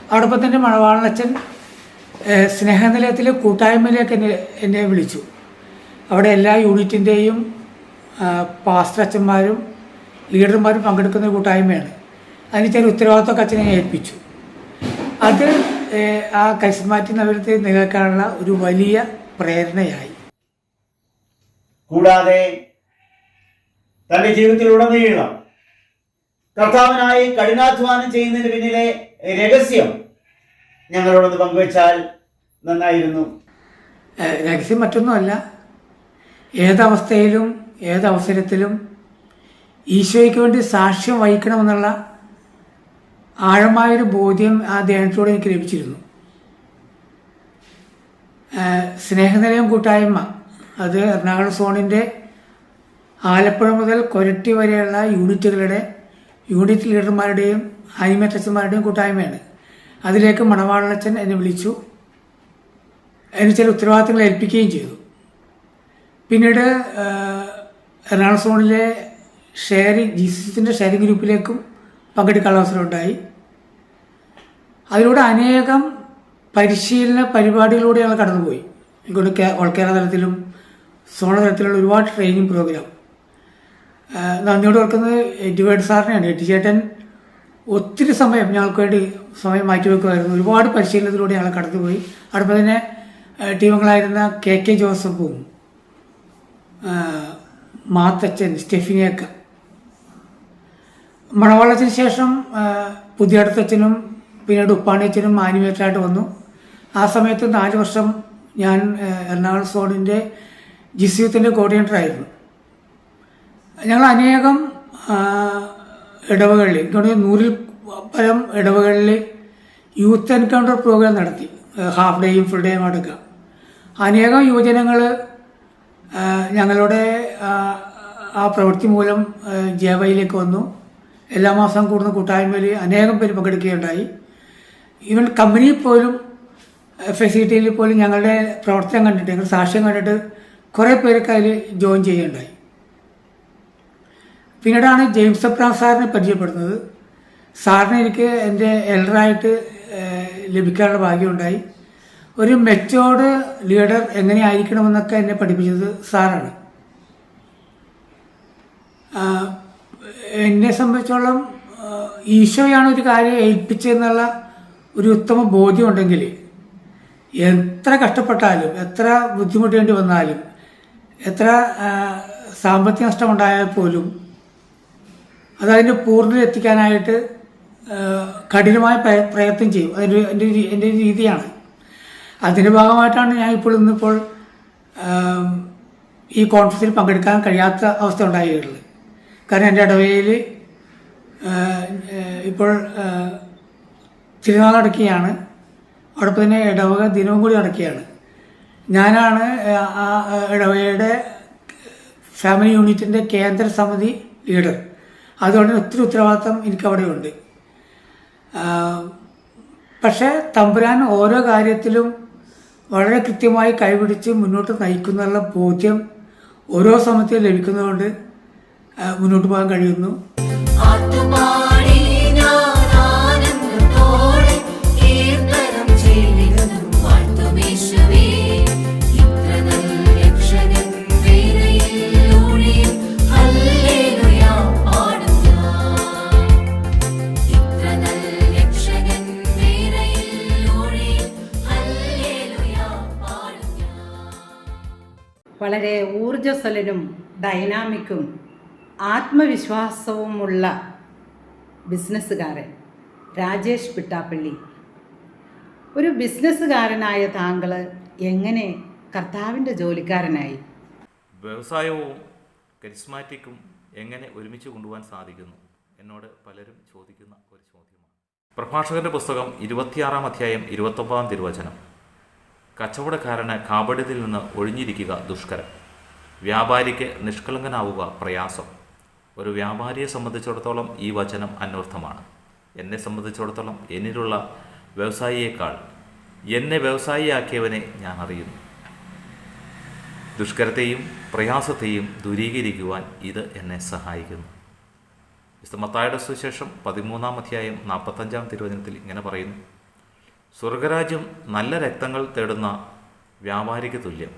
അതോടൊപ്പം തന്നെ മണവാളനച്ചൻ സ്നേഹനിലയത്തിലെ കൂട്ടായ്മയിലേക്ക് എന്നെ വിളിച്ചു. അവിടെ എല്ലാ യൂണിറ്റിൻ്റെയും പാസ്റ്റർ അച്ഛന്മാരും ലീഡർമാരും പങ്കെടുക്കുന്ന കൂട്ടായ്മയാണ്. അതിന് ചില ഉത്തരവാദിത്തമൊക്കെ അച്ഛനെ ഏൽപ്പിച്ചു. അത് ആ കരിസ്മാറ്റിക് നഗരത്തെ നിലനിൽക്കാനുള്ള ഒരു വലിയ പ്രേരണയായി. കൂടാതെ തൻ്റെ ജീവിതത്തിലുടനീളം കർത്താവിനായി കഠിനാധ്വാനം ചെയ്യുന്നതിന് പിന്നിലെ രഹസ്യം ഞങ്ങളോടൊന്ന് പങ്കുവച്ചാൽ നന്നായിരുന്നു. രഹസ്യം മറ്റൊന്നുമല്ല, ഏതവസ്ഥയിലും ഏതവസരത്തിലും ഈശോയ്ക്ക് വേണ്ടി സാക്ഷ്യം വഹിക്കണമെന്നുള്ള ആഴമായൊരു ബോധ്യം ആ ധ്യാനത്തിലൂടെ എനിക്ക് ലഭിച്ചിരുന്നു. സ്നേഹനിലയം കൂട്ടായ്മ അത് എറണാകുളം സോണിൻ്റെ ആലപ്പുഴ മുതൽ കൊരട്ടി വരെയുള്ള യൂണിറ്റ് ലീഡർമാരുടെയും അനിമേറ്റച്ചന്മാരുടെയും കൂട്ടായ്മയാണ്. അതിലേക്ക് മണവാളനച്ചൻ എന്നെ വിളിച്ചു. അതിന് ചില ഉത്തരവാദിത്തങ്ങൾ ഏൽപ്പിക്കുകയും ചെയ്തു. പിന്നീട് എറണാകുളം സോണിലെ ജീസസിൻ്റെ ഷെയറിംഗ് ഗ്രൂപ്പിലേക്കും പങ്കെടുക്കാനുള്ള അവസരം ഉണ്ടായി. അതിലൂടെ അനേകം പരിശീലന പരിപാടികളിലൂടെ ഞങ്ങൾ കടന്നുപോയി. ഇങ്ങോട്ട് ഓൾ കേരള തലത്തിലും സോണ തലത്തിലുള്ള ഒരുപാട് ട്രെയിനിങ് പ്രോഗ്രാം. നന്ദിയോട് ഓർക്കുന്നത് എഡ്വേർഡ് സാറിനെയാണ്. എഡ്ചേട്ടൻ ഒത്തിരി സമയം ഞങ്ങൾക്ക് വേണ്ടി സമയം മാറ്റിവെക്കുമായിരുന്നു. ഒരുപാട് പരിശീലനത്തിലൂടെ ഞങ്ങൾ കടന്നുപോയി. അതോടൊപ്പം തന്നെ ടീമുകളായിരുന്ന KK ജോസഫും മാത്തച്ഛൻ, സ്റ്റെഫിനിയൊക്ക. മണവാളത്തിന് ശേഷം പുതിയടത്തച്ഛനും പിന്നീട് ഉപ്പാണിയച്ഛനും ആനിമേറ്ററായിട്ട് വന്നു. ആ സമയത്ത് 4 വർഷം ഞാൻ എറണാകുളം സോണിൻ്റെ ജിസ്യൂത്തിൻ്റെ കോർഡിനേറ്ററായിരുന്നു. ഞങ്ങൾ അനേകം ഇടവകളിൽ, എനിക്ക് 100-ൽ പരം ഇടവകളിൽ യൂത്ത് എൻകൗണ്ടർ പ്രോഗ്രാം നടത്തി. ഹാഫ് ഡേയും ഫുൾ ഡേയും അടക്കം അനേകം യുവജനങ്ങൾ ഞങ്ങളുടെ ആ പ്രവൃത്തി മൂലം ജേവയിലേക്ക് വന്നു. എല്ലാ മാസം കൂടുന്ന കൂട്ടായ്മയിൽ അനേകം പേര് പങ്കെടുക്കുകയുണ്ടായി. ഈവൻ കമ്പനിയിൽ പോലും ഫെസിലിറ്റിയിൽ പോലും ഞങ്ങളുടെ പ്രവർത്തനം കണ്ടിട്ട്, ഞങ്ങളുടെ സാക്ഷ്യം കണ്ടിട്ട് കുറേ പേരൊക്കെ അതിൽ ജോയിൻ ചെയ്യുകയുണ്ടായി. പിന്നീടാണ് ജെയിംസ് അബ്രഹാം സാറിനെ പരിചയപ്പെടുന്നത്. സാറിനെ എനിക്ക് എൻ്റെ എൽഡറായിട്ട് ലഭിക്കാനുള്ള ഭാഗ്യമുണ്ടായി. ഒരു മെച്ചോർഡ് ലീഡർ എങ്ങനെയായിരിക്കണമെന്നൊക്കെ എന്നെ പഠിപ്പിച്ചത് സാറാണ്. എന്നെ സംബന്ധിച്ചോളം ഈശോയാണ് ഒരു കാര്യം ഏൽപ്പിച്ചതെന്നുള്ള ഒരു ഉത്തമ ബോധ്യമുണ്ടെങ്കിൽ എത്ര കഷ്ടപ്പെട്ടാലും, എത്ര ബുദ്ധിമുട്ടേണ്ടി വന്നാലും, എത്ര സാമ്പത്തിക നഷ്ടമുണ്ടായാൽ പോലും അതതിൻ്റെ പൂർണ്ണത എത്തിക്കാനായിട്ട് കഠിനമായ പ്രയത്നം ചെയ്യും. എൻ്റെ രീതിയാണ്. അതിൻ്റെ ഭാഗമായിട്ടാണ് ഞാൻ ഇന്നിപ്പോൾ ഈ കോൺഫറൻസിൽ പങ്കെടുക്കാൻ കഴിയാത്ത അവസ്ഥ ഉണ്ടായിട്ടുള്ളത്. കാരണം എൻ്റെ ഇടവകയിൽ ഇപ്പോൾ തിരുനാൾ നടക്കുകയാണ്. അതോടൊപ്പം തന്നെ ഇടവക ദിനവും കൂടി നടക്കുകയാണ്. ഞാനാണ് ആ ഇടവകയുടെ ഫാമിലി യൂണിറ്റിൻ്റെ കേന്ദ്ര സമിതി ലീഡർ. അതുകൊണ്ട് ഒത്തിരി ഉത്തരവാദിത്തം എനിക്കവിടെ ഉണ്ട്. പക്ഷേ തമ്പുരാൻ ഓരോ കാര്യത്തിലും വളരെ കൃത്യമായി കൈപിടിച്ച് മുന്നോട്ട് നയിക്കുന്നുള്ള ബോധ്യം ഓരോ സമയത്തും ലഭിക്കുന്നതുകൊണ്ട് മുന്നോട്ട് പോകാൻ കഴിയുന്നു. വളരെ ഊർജ്ജസ്വലനും ഡൈനാമിക്കും ആത്മവിശ്വാസവുമുള്ള ബിസിനസ്സുകാരൻ രാജേഷ് പിട്ടാപ്പള്ളി. ഒരു ബിസിനസ്സുകാരനായ താങ്കൾ എങ്ങനെ കർത്താവിൻ്റെ ജോലിക്കാരനായി? വ്യവസായവും കരിസ്മാറ്റിക്കും എങ്ങനെ ഒരുമിച്ച് കൊണ്ടുപോകാൻ സാധിക്കുന്നു എന്നോട് പലരും ചോദിക്കുന്ന ഒരു ചോദ്യമാണ്. പ്രഭാഷകന്റെ പുസ്തകം 26-ാം അധ്യായം 29-ാം തിരുവചനം: കച്ചവടക്കാരന് കാപട്യത്തിൽ നിന്ന് ഒഴിഞ്ഞിരിക്കുക ദുഷ്കരം, വ്യാപാരിക്ക് നിഷ്കളങ്കനാവുക പ്രയാസം. ഒരു വ്യാപാരിയെ സംബന്ധിച്ചിടത്തോളം ഈ വചനം അന്വർത്ഥമാണ്. എന്നെ സംബന്ധിച്ചിടത്തോളം എന്നിലുള്ള വ്യവസായിയേക്കാൾ എന്നെ വ്യവസായിയാക്കിയവനെ ഞാൻ അറിയുന്നു. ദുഷ്കരത്തെയും പ്രയാസത്തെയും ദൂരീകരിക്കുവാൻ ഇത് എന്നെ സഹായിക്കുന്നു. വിശുദ്ധ മത്തായിയുടെ സുവിശേഷം 13-ാം അധ്യായം 45-ാം തിരുവചനത്തിൽ ഇങ്ങനെ പറയുന്നു: സ്വർഗരാജ്യം നല്ല രക്തങ്ങൾ തേടുന്ന വ്യാപാരിക്ക് തുല്യം.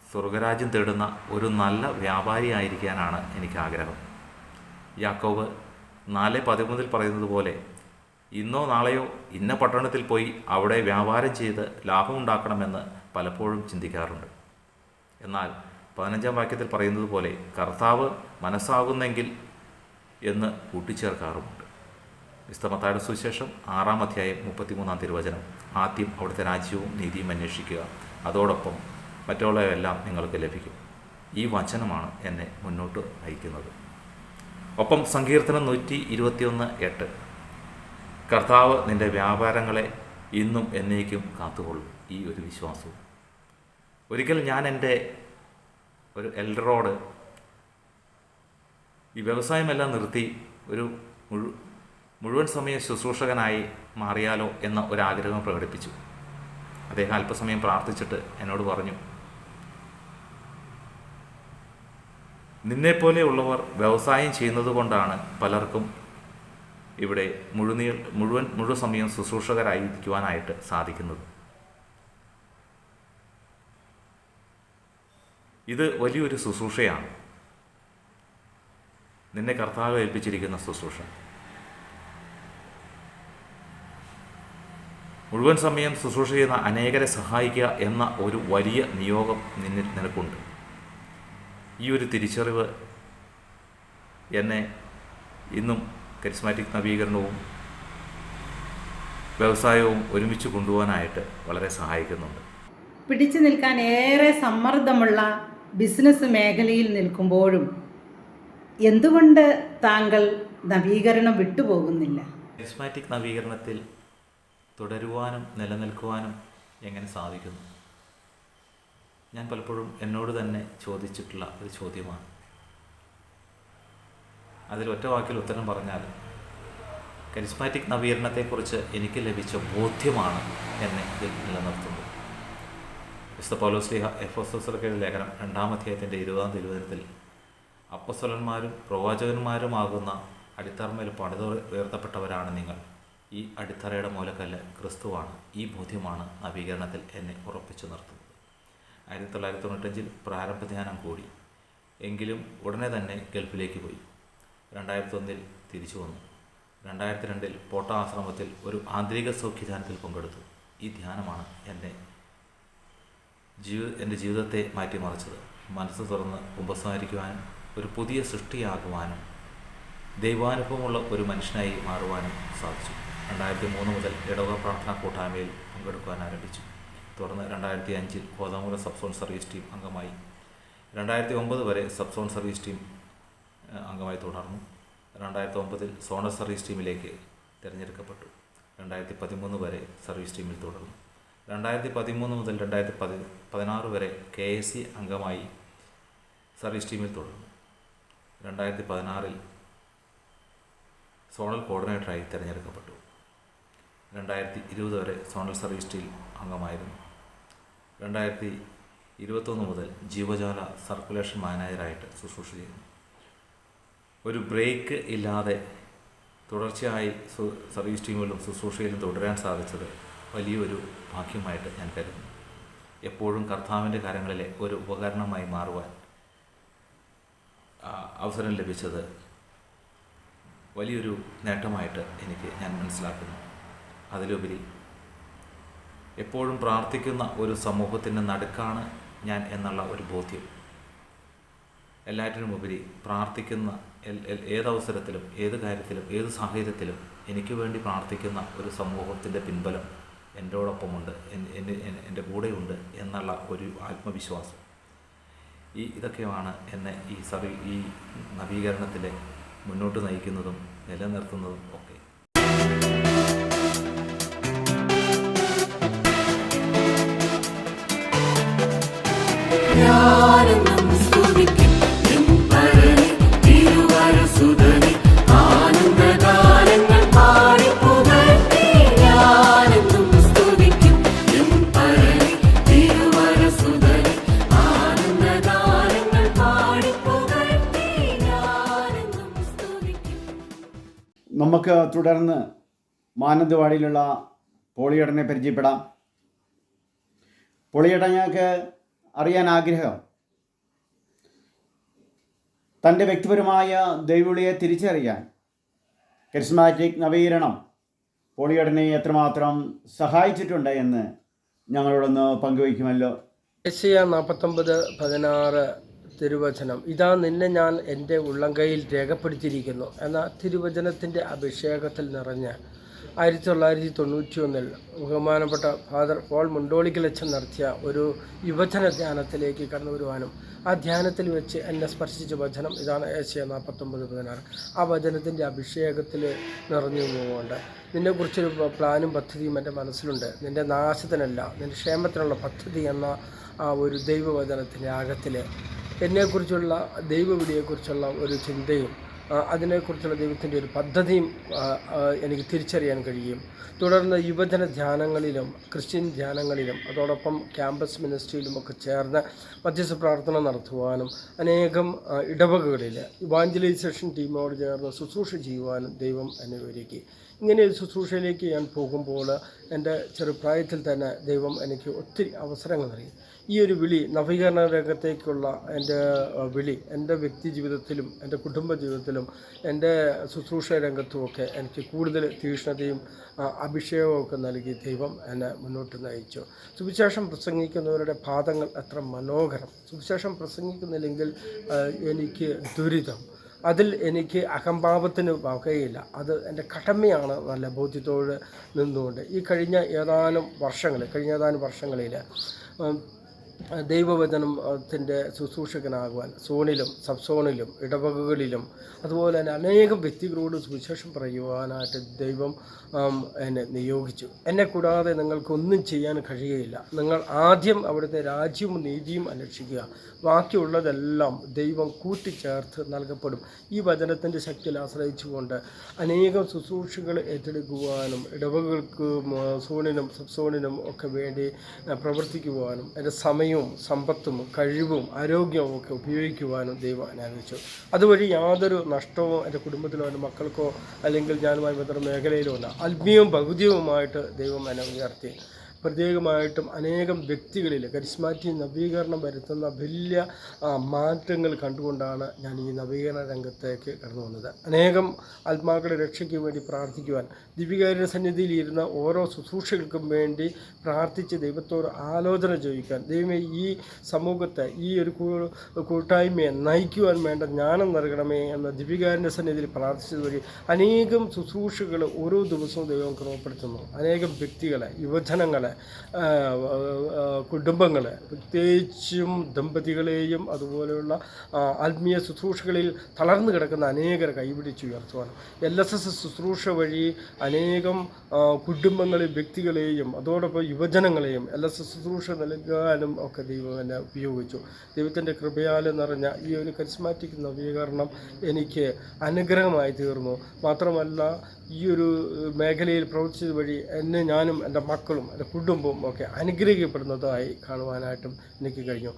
സ്വർഗരാജ്യം തേടുന്ന ഒരു നല്ല വ്യാപാരിയായിരിക്കാനാണ് എനിക്ക് ആഗ്രഹം. യാക്കോബ് 4:13 പറയുന്നത് പോലെ ഇന്നോ നാളെയോ ഇന്ന പട്ടണത്തിൽ പോയി അവിടെ വ്യാപാരം ചെയ്ത് ലാഭമുണ്ടാക്കണമെന്ന് പലപ്പോഴും ചിന്തിക്കാറുണ്ട്. എന്നാൽ 15-ാം വാക്യത്തിൽ പറയുന്നത് പോലെ കർത്താവ് മനസ്സാകുന്നെങ്കിൽ എന്ന് കൂട്ടിച്ചേർക്കാറുമുണ്ട്. വിശുദ്ധ മത്തായിയുടെ സുവിശേഷം 6-ാം അധ്യായം 33-ാം തിരുവചനം: ആദ്യം അവിടുത്തെ രാജ്യവും നീതിയും അന്വേഷിക്കുക, അതോടൊപ്പം മറ്റുള്ളവയെല്ലാം നിങ്ങൾക്ക് ലഭിക്കും. ഈ വചനമാണ് എന്നെ മുന്നോട്ട് നയിക്കുന്നത്. ഒപ്പം സങ്കീർത്തനം 121:8: കർത്താവ് നിൻ്റെ വ്യാപാരങ്ങളെ ഇന്നും എന്നേക്കും കാത്തുകൊള്ളും. ഈ ഒരു വിശ്വാസവും. ഒരിക്കൽ ഞാൻ എൻ്റെ ഒരു എൽഡറോട് ഈ വ്യവസായമെല്ലാം നിർത്തി ഒരു മുഴുവൻ സമയ ശുശ്രൂഷകനായി മാറിയാലോ എന്ന ഒരാഗ്രഹം പ്രകടിപ്പിച്ചു. അദ്ദേഹം അല്പസമയം പ്രാർത്ഥിച്ചിട്ട് എന്നോട് പറഞ്ഞു: നിന്നെപ്പോലെയുള്ളവർ വ്യവസായം ചെയ്യുന്നത് കൊണ്ടാണ് പലർക്കും ഇവിടെ മുഴുവൻ സമയം ശുശ്രൂഷകരായിരിക്കുവാനായിട്ട് സാധിക്കുന്നത്. ഇത് വലിയൊരു ശുശ്രൂഷയാണ്, നിന്നെ കർത്താവ് ഏൽപ്പിച്ചിരിക്കുന്ന ശുശ്രൂഷ. മുഴുവൻ സമയം ശുശ്രൂഷ ചെയ്യുന്ന അനേകരെ സഹായിക്കുക എന്ന ഒരു വലിയ നിയോഗം നിനക്കുണ്ട്. ഈ ഒരു തിരിച്ചറിവ് എന്നെ ഇന്നും കരിസ്മാറ്റിക് നവീകരണവും വ്യവസായവും ഒരുമിച്ച് കൊണ്ടുപോകാനായിട്ട് വളരെ സഹായിക്കുന്നുണ്ട്. പിടിച്ചു നിൽക്കാൻ ഏറെ സമ്മർദ്ദമുള്ള ബിസിനസ് മേഖലയിൽ നിൽക്കുമ്പോഴും എന്തുകൊണ്ട് താങ്കൾ നവീകരണം വിട്ടുപോകുന്നില്ല? കരിസ്മാറ്റിക് നവീകരണത്തിൽ തുടരുവാനും നിലനിൽക്കുവാനും എങ്ങനെ സാധിക്കുന്നു? ഞാൻ പലപ്പോഴും എന്നോട് തന്നെ ചോദിച്ചിട്ടുള്ള ഒരു ചോദ്യമാണ്. അതിൽ ഒറ്റ വാക്കിൽ ഉത്തരം പറഞ്ഞാൽ, കരിസ്മാറ്റിക് നവീകരണത്തെക്കുറിച്ച് എനിക്ക് ലഭിച്ച ബോധ്യമാണ് എന്നെ ഇതിൽ നിലനിർത്തുന്നത്. വിശുദ്ധ പൗലോസ് ശ്ലീഹ എഫെസോസ്യർക്കുള്ള ലേഖനം 2-ാം അധ്യായത്തിൻ്റെ 20-ാം തിരുവചനത്തിൽ അപ്പൊസ്തലന്മാരും പ്രവാചകന്മാരുമാകുന്ന അടിത്തറമേൽ പണിത് ഉയർത്തപ്പെട്ടവരാണ് നിങ്ങൾ. ഈ അടിത്തറയുടെ മൂലക്കല്ല് ക്രിസ്തുവാണ്. ഈ ബോധ്യമാണ് നവീകരണത്തിൽ എന്നെ ഉറപ്പിച്ചു നിർത്തുന്നത്. 1995 പ്രാരംഭ ധ്യാനം കൂടി. എങ്കിലും ഉടനെ തന്നെ ഗൾഫിലേക്ക് പോയി. 2001 തിരിച്ചു വന്നു. 2002 പോട്ട ആശ്രമത്തിൽ ഒരു ആന്തരിക സൗഖ്യധ്യാനത്തിൽ പങ്കെടുത്തു. ഈ ധ്യാനമാണ് എൻ്റെ ജീവിതത്തെ മാറ്റിമറിച്ചത്. മനസ്സ് തുറന്ന് ഉപസംഹരിക്കുവാനും ഒരു പുതിയ സൃഷ്ടിയാകുവാനും ദൈവാനുഭവമുള്ള ഒരു മനുഷ്യനായി മാറുവാനും സാധിച്ചു. 2003 മുതൽ ഇടവക പ്രാർത്ഥനാ കൂട്ടായ്മയിൽ പങ്കെടുക്കുവാൻ ആരംഭിച്ചു. തുടർന്ന് 2005 Kothamangalam sub zone service team അംഗമായി. 2009 വരെ സബ് സോൺ സർവീസ് ടീം അംഗമായി തുടർന്നു. 2009 സോണൽ സർവീസ് ടീമിലേക്ക് തിരഞ്ഞെടുക്കപ്പെട്ടു. 2013 വരെ സർവീസ് ടീമിൽ തുടർന്നു. 2013 മുതൽ 2016 വരെ KSC അംഗമായി സർവീസ് ടീമിൽ തുടർന്നു. 2016 സോണൽ കോർഡിനേറ്ററായി തിരഞ്ഞെടുക്കപ്പെട്ടു. 2020 വരെ സോണൽ സർവീസ് ടീം അംഗമായിരുന്നു. 2021 മുതൽ ജീവജാല സർക്കുലേഷൻ മാനേജറായിട്ട് ശുശ്രൂഷ ചെയ്യുന്നു. ഒരു ബ്രേക്ക് ഇല്ലാതെ തുടർച്ചയായി സർവീസ് ടീമിലും ശുശ്രൂഷയിലും തുടരാൻ സാധിച്ചത് വലിയൊരു ഭാഗ്യമായിട്ട് ഞാൻ കരുതുന്നു. എപ്പോഴും കർത്താവിൻ്റെ കാര്യങ്ങളിലെ ഒരു ഉപകരണമായി മാറുവാൻ അവസരം ലഭിച്ചത് വലിയൊരു നേട്ടമായിട്ട് ഞാൻ മനസ്സിലാക്കുന്നു. അതിലുപരി എപ്പോഴും പ്രാർത്ഥിക്കുന്ന ഒരു സമൂഹത്തിൻ്റെ നടുക്കാണ് ഞാൻ എന്നുള്ള ഒരു ബോധ്യം. എല്ലാറ്റിനുമുപരി പ്രാർത്ഥിക്കുന്ന ഏതവസരത്തിലും ഏത് കാര്യത്തിലും ഏത് സാഹചര്യത്തിലും എനിക്ക് വേണ്ടി പ്രാർത്ഥിക്കുന്ന ഒരു സമൂഹത്തിൻ്റെ പിൻബലം എന്നോടൊപ്പമുണ്ട്, എൻ്റെ കൂടെയുണ്ട് എന്നുള്ള ഒരു ആത്മവിശ്വാസം. ഇതൊക്കെയാണ് എന്നെ ഈ നവീകരണത്തിലെ മുന്നോട്ട് നയിക്കുന്നതും നിലനിർത്തുന്നതും ഒക്കെ. നമുക്ക് തുടർന്ന് മാനന്തവാടിയിലുള്ള പോളിയേട്ടനെ പരിചയപ്പെടാം. പോളിയേട്ടൻ ഞങ്ങൾക്ക് അറിയാൻ ആഗ്രഹം, തൻ്റെ വ്യക്തിപരമായ ദൈവവിളിയെ തിരിച്ചറിയാൻ കരിസ്മാറ്റിക് നവീകരണം പോളിയേട്ടനെ എത്രമാത്രം സഹായിച്ചിട്ടുണ്ട് എന്ന് ഞങ്ങളോടൊന്ന് പങ്കുവയ്ക്കുമല്ലോ. യെശയ്യാ 49:16 തിരുവചനം, ഇതാ നിന്നെ ഞാൻ എൻ്റെ ഉള്ളംകൈയിൽ രേഖപ്പെടുത്തിയിരിക്കുന്നു എന്ന തിരുവചനത്തിൻ്റെ അഭിഷേകത്തിൽ നിറഞ്ഞ് 1991 ബഹുമാനപ്പെട്ട ഫാദർ പോൾ മുണ്ടോളിക്കലച്ചൻ നടത്തിയ ഒരു യുവജന ധ്യാനത്തിലേക്ക് കടന്നു വരുവാനും ആ ധ്യാനത്തിൽ വെച്ച് എന്നെ സ്പർശിച്ച വചനം ഇതാണ്. യെശയ്യാ 49:16. ആ വചനത്തിൻ്റെ അഭിഷേകത്തിൽ നിറഞ്ഞു പോകുന്നുണ്ട്. നിന്നെക്കുറിച്ചൊരു പ്ലാനും പദ്ധതിയും എൻ്റെ മനസ്സിലുണ്ട്. നിൻ്റെ നാശത്തിനല്ല, നിൻ്റെ ക്ഷേമത്തിനുള്ള പദ്ധതി എന്ന ആ ഒരു ദൈവവചനത്തിൻ്റെ ആഴത്തിൽ എന്നെക്കുറിച്ചുള്ള ദൈവവിളിയെക്കുറിച്ചുള്ള ഒരു ചിന്തയും അതിനെക്കുറിച്ചുള്ള ദൈവത്തിൻ്റെ ഒരു പദ്ധതിയും എനിക്ക് തിരിച്ചറിയാൻ കഴിയും. തുടർന്ന് യുവജന ധ്യാനങ്ങളിലും ക്രിസ്ത്യൻ ധ്യാനങ്ങളിലും അതോടൊപ്പം ക്യാമ്പസ് മിനിസ്ട്രിയിലുമൊക്കെ ചേർന്ന് മധ്യസ്ഥ പ്രാർത്ഥന നടത്തുവാനും അനേകം ഇടവകകളിൽ ഇവാഞ്ചലൈസേഷൻ ടീമോട് ചേർന്ന് ശുശ്രൂഷ ചെയ്യുവാനും ദൈവം എന്നെ ഒരുക്കി. ഇങ്ങനെ ഒരു ശുശ്രൂഷയിലേക്ക് ഞാൻ പോകുമ്പോൾ എൻ്റെ ചെറുപ്രായത്തിൽ തന്നെ ദൈവം എനിക്ക് ഒത്തിരി അവസരങ്ങൾ നൽകി. ഈ ഒരു വിളി, നവീകരണ രംഗത്തേക്കുള്ള എൻ്റെ വിളി എൻ്റെ വ്യക്തി ജീവിതത്തിലും എൻ്റെ കുടുംബ ജീവിതത്തിലും എൻ്റെ ശുശ്രൂഷ രംഗത്തുമൊക്കെ എനിക്ക് കൂടുതൽ തീക്ഷ്ണതയും അഭിഷേകമൊക്കെ നൽകി ദൈവം എന്നെ മുന്നോട്ട് നയിച്ചു. സുവിശേഷം പ്രസംഗിക്കുന്നവരുടെ പാദങ്ങൾ എത്ര മനോഹരം. സുവിശേഷം പ്രസംഗിക്കുന്നില്ലെങ്കിൽ എനിക്ക് ദുരിതം, അതിൽ എനിക്ക് അഹംഭാവത്തിന് വകയില്ല. അത് എൻ്റെ കടമയാണ് നല്ല ബോധ്യത്തോട് നിന്നുകൊണ്ട് ഈ കഴിഞ്ഞ ഏതാനും വർഷങ്ങളിൽ ദൈവവചനത്തിൻ്റെ ശുശ്രൂഷകനാകുവാൻ സോണിലും സബ് സോണിലും ഇടവകകളിലും അതുപോലെ തന്നെ അനേകം വ്യക്തികളോട് സുവിശേഷം പറയുവാനായിട്ട് ദൈവം എന്നെ നിയോഗിച്ചു. എന്നെ കൂടാതെ നിങ്ങൾക്കൊന്നും ചെയ്യാൻ കഴിയുകയില്ല. നിങ്ങൾ ആദ്യം അവിടുത്തെ രാജ്യവും നീതിയും അന്വേഷിക്കുക, ബാക്കിയുള്ളതെല്ലാം ദൈവം കൂട്ടിച്ചേർത്ത് നൽകപ്പെടും. ഈ വചനത്തിൻ്റെ ശക്തിയിൽ ആശ്രയിച്ചുകൊണ്ട് അനേകം ശുശ്രൂഷകൾ ഏറ്റെടുക്കുവാനും ഇടവകൾക്ക് സോണിനും സബ് സോണിനും ഒക്കെ വേണ്ടി പ്രവർത്തിക്കുവാനും എൻ്റെ സമയവും സമ്പത്തും കഴിവും ആരോഗ്യവും ഒക്കെ ഉപയോഗിക്കുവാനും ദൈവം അനുവദിച്ചു. അതുവഴി യാതൊരു നഷ്ടവും എൻ്റെ കുടുംബത്തിലോ എൻ്റെ മക്കൾക്കോ അല്ലെങ്കിൽ ഞാനുമായി ബന്ധപ്പെട്ട മേഖലയിലോ ഇല്ല. ആത്മീയവും ഭൗതികവുമായിട്ട് ദൈവം എന്നെ ഉയർത്തി. പ്രത്യേകമായിട്ടും അനേകം വ്യക്തികളിൽ കരിസ്മാറ്റിക് നവീകരണം വരുത്തുന്ന വലിയ മാറ്റങ്ങൾ കണ്ടുകൊണ്ടാണ് ഞാൻ ഈ നവീകരണ രംഗത്തേക്ക് കടന്നു വന്നത്. അനേകം ആത്മാക്കളുടെ രക്ഷയ്ക്ക് വേണ്ടി പ്രാർത്ഥിക്കുവാൻ, ദിവികാരുടെ സന്നിധിയിൽ ഇരുന്ന ഓരോ ശുശ്രൂഷകൾക്കും വേണ്ടി പ്രാർത്ഥിച്ച് ദൈവത്തോട് ആലോചന ചോദിക്കാൻ, ദൈവമേ ഈ സമൂഹത്തെ ഈ ഒരു കൂട്ടായ്മയെ നയിക്കുവാൻ വേണ്ട ജ്ഞാനം നൽകണമേ എന്ന ദിവികാരൻ്റെ സന്നിധിയിൽ പ്രാർത്ഥിച്ചത് വഴി അനേകം ശുശ്രൂഷകൾ ഓരോ ദിവസവും ദൈവം ക്രമപ്പെടുത്തുന്നു. അനേകം വ്യക്തികളെ, യുവജനങ്ങളെ, കുടുംബങ്ങളെ, പ്രത്യേകിച്ചും ദമ്പതികളെയും അതുപോലെയുള്ള ആത്മീയ ശുശ്രൂഷകളിൽ തളർന്നു കിടക്കുന്ന അനേകരെ കൈപിടിച്ചുയർത്തുവാനും LSS ശുശ്രൂഷ വഴി അനേകം കുടുംബങ്ങളെയും വ്യക്തികളെയും അതോടൊപ്പം യുവജനങ്ങളെയും LSS ശുശ്രൂഷ നൽകാനും ഒക്കെ ദൈവം എന്നെ ഉപയോഗിച്ചു. ദൈവത്തിൻ്റെ കൃപയാൽ നിറഞ്ഞ ഈ ഒരു കരിസ്മാറ്റിക് നവീകരണം എനിക്ക് അനുഗ്രഹമായി തീർന്നു. മാത്രമല്ല ഈ ഒരു മേഖലയിൽ പ്രവർത്തിച്ചത് വഴി ഞാനും എൻ്റെ മക്കളും എൻ്റെ കുടുംബവും ഒക്കെ അനുഗ്രഹിക്കപ്പെടുന്നതായി കാണുവാനായിട്ടും എനിക്ക് കഴിഞ്ഞു.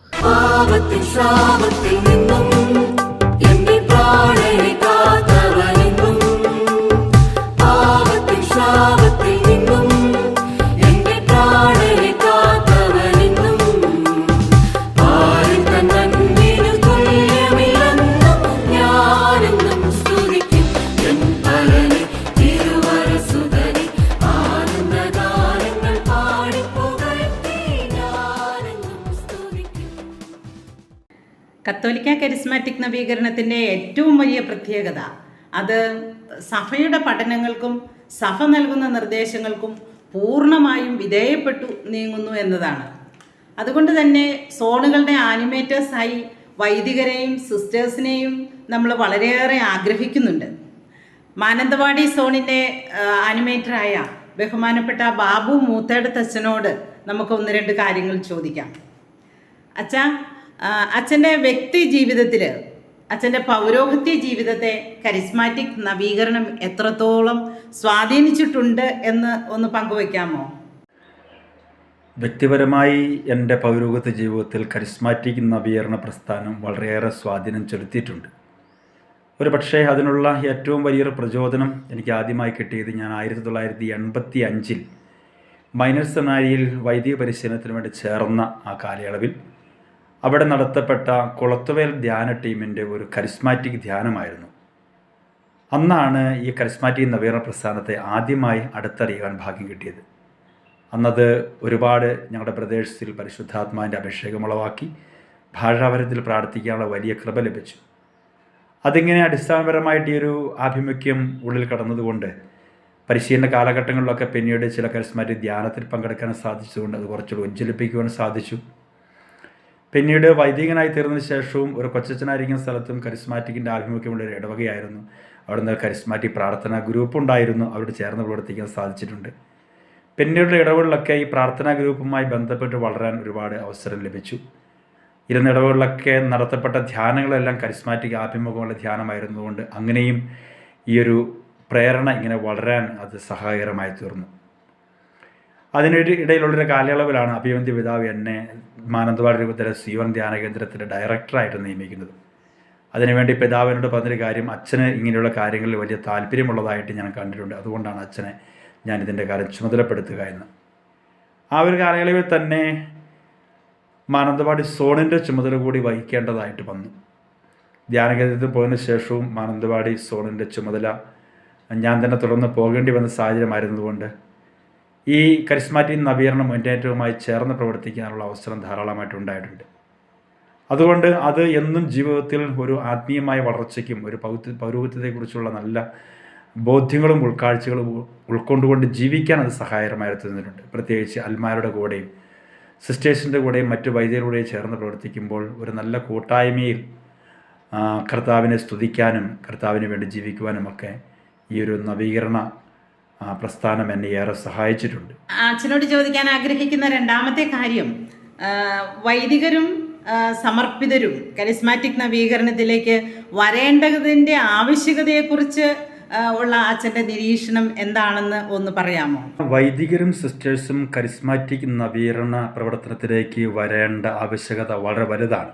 കത്തോലിക്ക കരിസ്മാറ്റിക് നവീകരണത്തിൻ്റെ ഏറ്റവും വലിയ പ്രത്യേകത അത് സഭയുടെ പഠനങ്ങൾക്കും സഭ നൽകുന്ന നിർദ്ദേശങ്ങൾക്കും പൂർണ്ണമായും വിധേയപ്പെട്ടു നീങ്ങുന്നു എന്നതാണ്. അതുകൊണ്ട് തന്നെ സോണുകളുടെ ആനിമേറ്റേഴ്സായി വൈദികരെയും സിസ്റ്റേഴ്സിനെയും നമ്മൾ വളരെയേറെ ആഗ്രഹിക്കുന്നുണ്ട്. മാനന്തവാടി സോണിൻ്റെ ആനിമേറ്ററായ ബഹുമാനപ്പെട്ട ബാബു മൂത്തേടത്തച്ഛനോട് നമുക്ക് ഒന്ന് രണ്ട് കാര്യങ്ങൾ ചോദിക്കാം. അച്ഛൻ്റെ വ്യക്തി ജീവിതത്തിൽ അച്ഛൻ്റെ പൗരോഹിത്യ ജീവിതത്തെ കരിസ്മാറ്റിക് നവീകരണം എത്രത്തോളം സ്വാധീനിച്ചിട്ടുണ്ട് എന്ന് ഒന്ന് പങ്കുവയ്ക്കാമോ? വ്യക്തിപരമായി എൻ്റെ പൗരോഹിത്യ ജീവിതത്തിൽ കരിസ്മാറ്റിക് നവീകരണ പ്രസ്ഥാനം വളരെയേറെ സ്വാധീനം ചെലുത്തിയിട്ടുണ്ട്. ഒരു പക്ഷേ അതിനുള്ള ഏറ്റവും വലിയൊരു പ്രചോദനം എനിക്ക് ആദ്യമായി കിട്ടിയത് ഞാൻ 1985 മൈനർ സെമിനാരിയിൽ വൈദിക പരിശീലനത്തിന് വേണ്ടി ചേർന്ന ആ കാലയളവിൽ അവിടെ നടത്തപ്പെട്ട കുളത്തുവേൽ ധ്യാന ടീമിൻ്റെ ഒരു കരിസ്മാറ്റിക് ധ്യാനമായിരുന്നു. അന്നാണ് ഈ കരിസ്മാറ്റിക് നവീകരണ പ്രസ്ഥാനത്തെ ആദ്യമായി അടുത്തറിയാൻ ഭാഗ്യം കിട്ടിയത്. അന്നത് ഒരുപാട് ഞങ്ങളുടെ ബ്രദേഴ്സിൽ പരിശുദ്ധാത്മാവിൻ്റെ അഭിഷേകം ഉളവാക്കി ഭാഷാപരത്തിൽ പ്രാർത്ഥിക്കാനുള്ള വലിയ കൃപ ലഭിച്ചു. അതിങ്ങനെ അടിസ്ഥാനപരമായിട്ട് ഈ ഒരു ആഭിമുഖ്യം ഉള്ളിൽ കടന്നതുകൊണ്ട് പരിശീലന കാലഘട്ടങ്ങളിലൊക്കെ പിന്നീട് ചില കരിസ്മാറ്റിക് ധ്യാനത്തിൽ പങ്കെടുക്കാൻ സാധിച്ചതുകൊണ്ട് അത് കുറച്ചുകൂടി ഉജ്ജ്വലിപ്പിക്കുവാൻ സാധിച്ചു. പിന്നീട് വൈദികനായി തീർന്നതിന് ശേഷവും ഒരു കൊച്ചച്ഛനായിരിക്കുന്ന സ്ഥലത്തും കരിസ്മാറ്റിക്കിൻ്റെ ആഭിമുഖ്യമുള്ള ഒരു ഇടവകയായിരുന്നു. അവിടുന്ന് കരിസ്മാറ്റിക് പ്രാർത്ഥനാ ഗ്രൂപ്പ് ഉണ്ടായിരുന്നു, അവിടെ ചേർന്ന് പ്രവർത്തിക്കാൻ സാധിച്ചിട്ടുണ്ട്. പിന്നീട് ഇടവുകളിലൊക്കെ ഈ പ്രാർത്ഥനാ ഗ്രൂപ്പുമായി ബന്ധപ്പെട്ട് വളരാൻ ഒരുപാട് അവസരം ലഭിച്ചു. ഇരുന്ന ഇടവുകളിലൊക്കെ നടത്തപ്പെട്ട ധ്യാനങ്ങളെല്ലാം കരിസ്മാറ്റിക് ആഭിമുഖമുള്ള ധ്യാനമായിരുന്നതുകൊണ്ട് അങ്ങനെയും ഈ ഒരു പ്രേരണ ഇങ്ങനെ വളരാൻ അത് സഹായകരമായി തീർന്നു. ഇടയിലുള്ളൊരു കാലയളവിലാണ് അഭിവന്ദ്യ പിതാവ് എന്നെ മാനന്തവാടി രൂപത്തിലെ സീവൻ ധ്യാന കേന്ദ്രത്തിൻ്റെ ഡയറക്ടറായിട്ട് നിയമിക്കുന്നത്. അതിനുവേണ്ടി പിതാവിനോട് പറഞ്ഞൊരു കാര്യം, അച്ഛന് ഇങ്ങനെയുള്ള കാര്യങ്ങളിൽ വലിയ താല്പര്യമുള്ളതായിട്ട് ഞാൻ കണ്ടിട്ടുണ്ട്, അതുകൊണ്ടാണ് അച്ഛനെ ഞാൻ ഇതിൻ്റെ കാര്യം ചുമതലപ്പെടുത്തുക എന്ന്. ആ ഒരു കാലയളവിൽ തന്നെ മാനന്തവാടി സോണിൻ്റെ ചുമതല കൂടി വഹിക്കേണ്ടതായിട്ട് വന്നു. ധ്യാനകേന്ദ്രത്തിൽ പോയതിനു ശേഷവും മാനന്തവാടി സോണിൻ്റെ ചുമതല ഞാൻ തന്നെ തുടർന്ന് പോകേണ്ടി വന്ന സാഹചര്യമായിരുന്നതുകൊണ്ട് ഈ കരിസ്മാറ്റിക് നവീകരണ മുന്നേറ്റവുമായി ചേർന്ന് പ്രവർത്തിക്കാനുള്ള അവസരം ധാരാളമായിട്ട് ഉണ്ടായിട്ടുണ്ട്. അതുകൊണ്ട് അത് എന്നും ജീവിതത്തിൽ ഒരു ആത്മീയമായ വളർച്ചയ്ക്കും ഒരു പൗരോഹിത്യത്തെക്കുറിച്ചുള്ള നല്ല ബോധ്യങ്ങളും ഉൾക്കാഴ്ചകളും ഉൾക്കൊണ്ടുകൊണ്ട് ജീവിക്കാൻ അത് സഹായകരമായി തീർന്നിട്ടുണ്ട്. പ്രത്യേകിച്ച് അൽമാരുടെ കൂടെയും സിസ്റ്റേഴ്സിൻ്റെ കൂടെയും മറ്റു വൈദികരുടെയും ചേർന്ന് പ്രവർത്തിക്കുമ്പോൾ ഒരു നല്ല കൂട്ടായ്മയിൽ കർത്താവിനെ സ്തുതിക്കാനും കർത്താവിന് വേണ്ടി ജീവിക്കുവാനുമൊക്കെ ഈ ഒരു നവീകരണ പ്രസ്ഥാനം എന്നെ ഏറെ സഹായിച്ചിട്ടുണ്ട്. അച്ഛനോട് ചോദിക്കാൻ ആഗ്രഹിക്കുന്ന രണ്ടാമത്തെ കാര്യം, വൈദികരും സമർപ്പിതരും കരിസ്മാറ്റിക് നവീകരണത്തിലേക്ക് വരേണ്ടതിൻ്റെ ആവശ്യകതയെക്കുറിച്ച് ഉള്ള അച്ഛൻ്റെ നിരീക്ഷണം എന്താണെന്ന് ഒന്ന് പറയാമോ? വൈദികരും സിസ്റ്റേഴ്സും കരിസ്മാറ്റിക് നവീകരണ പ്രവർത്തനത്തിലേക്ക് വരേണ്ട ആവശ്യകത വളരെ വലുതാണ്.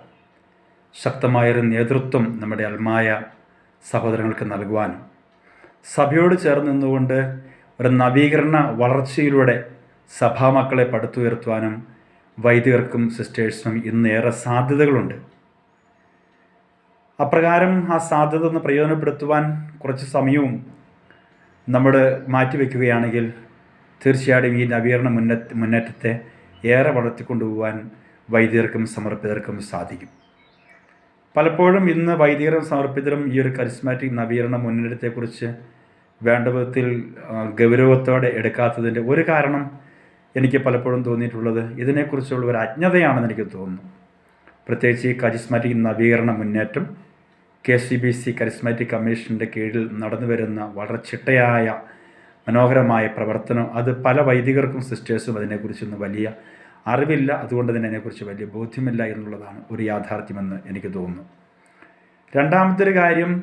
ശക്തമായൊരു നേതൃത്വം നമ്മുടെ അൽമായ സഹോദരങ്ങൾക്ക് നൽകുവാനും സഭയോട് ചേർന്ന് നിന്നുകൊണ്ട് ഒരു നവീകരണ വളർച്ചയിലൂടെ സഭാമക്കളെ പടുത്തുയർത്തുവാനും വൈദികർക്കും സിസ്റ്റേഴ്സിനും ഇന്ന് ഏറെ സാധ്യതകളുണ്ട്. അപ്രകാരം ആ സാധ്യത ഒന്ന് പ്രയോജനപ്പെടുത്തുവാൻ കുറച്ച് സമയവും നമ്മൾ മാറ്റിവെക്കുകയാണെങ്കിൽ തീർച്ചയായിട്ടും ഈ നവീകരണ മുന്നേറ്റത്തെ ഏറെ വളർത്തിക്കൊണ്ടുപോകാൻ വൈദികർക്കും സമർപ്പിതർക്കും സാധിക്കും. പലപ്പോഴും ഇന്ന് വൈദികരും സമർപ്പിതരും ഈ ഒരു കരിസ്മാറ്റിക് നവീകരണ മുന്നേറ്റത്തെക്കുറിച്ച് വേണ്ട വിധത്തിൽ ഗൗരവത്തോടെ എടുക്കാത്തതിൻ്റെ ഒരു കാരണം എനിക്ക് പലപ്പോഴും തോന്നിയിട്ടുള്ളത് ഇതിനെക്കുറിച്ചുള്ള ഒരു അജ്ഞതയാണെന്ന് എനിക്ക് തോന്നുന്നു. പ്രത്യേകിച്ച് ഈ കരിസ്മാറ്റിക് നവീകരണ മുന്നേറ്റം KCBC കരിസ്മാറ്റിക് കമ്മീഷൻ്റെ കീഴിൽ നടന്നു വരുന്ന വളരെ ചിട്ടയായ മനോഹരമായ പ്രവർത്തനം, അത് പല വൈദികർക്കും സിസ്റ്റേഴ്സും അതിനെക്കുറിച്ചൊന്നും വലിയ അറിവില്ല, അതുകൊണ്ട് തന്നെ അതിനെക്കുറിച്ച് വലിയ ബോധ്യമില്ല എന്നുള്ളതാണ് ഒരു യാഥാർത്ഥ്യമെന്ന് എനിക്ക് തോന്നുന്നു. രണ്ടാമത്തെ ഒരു കാര്യം,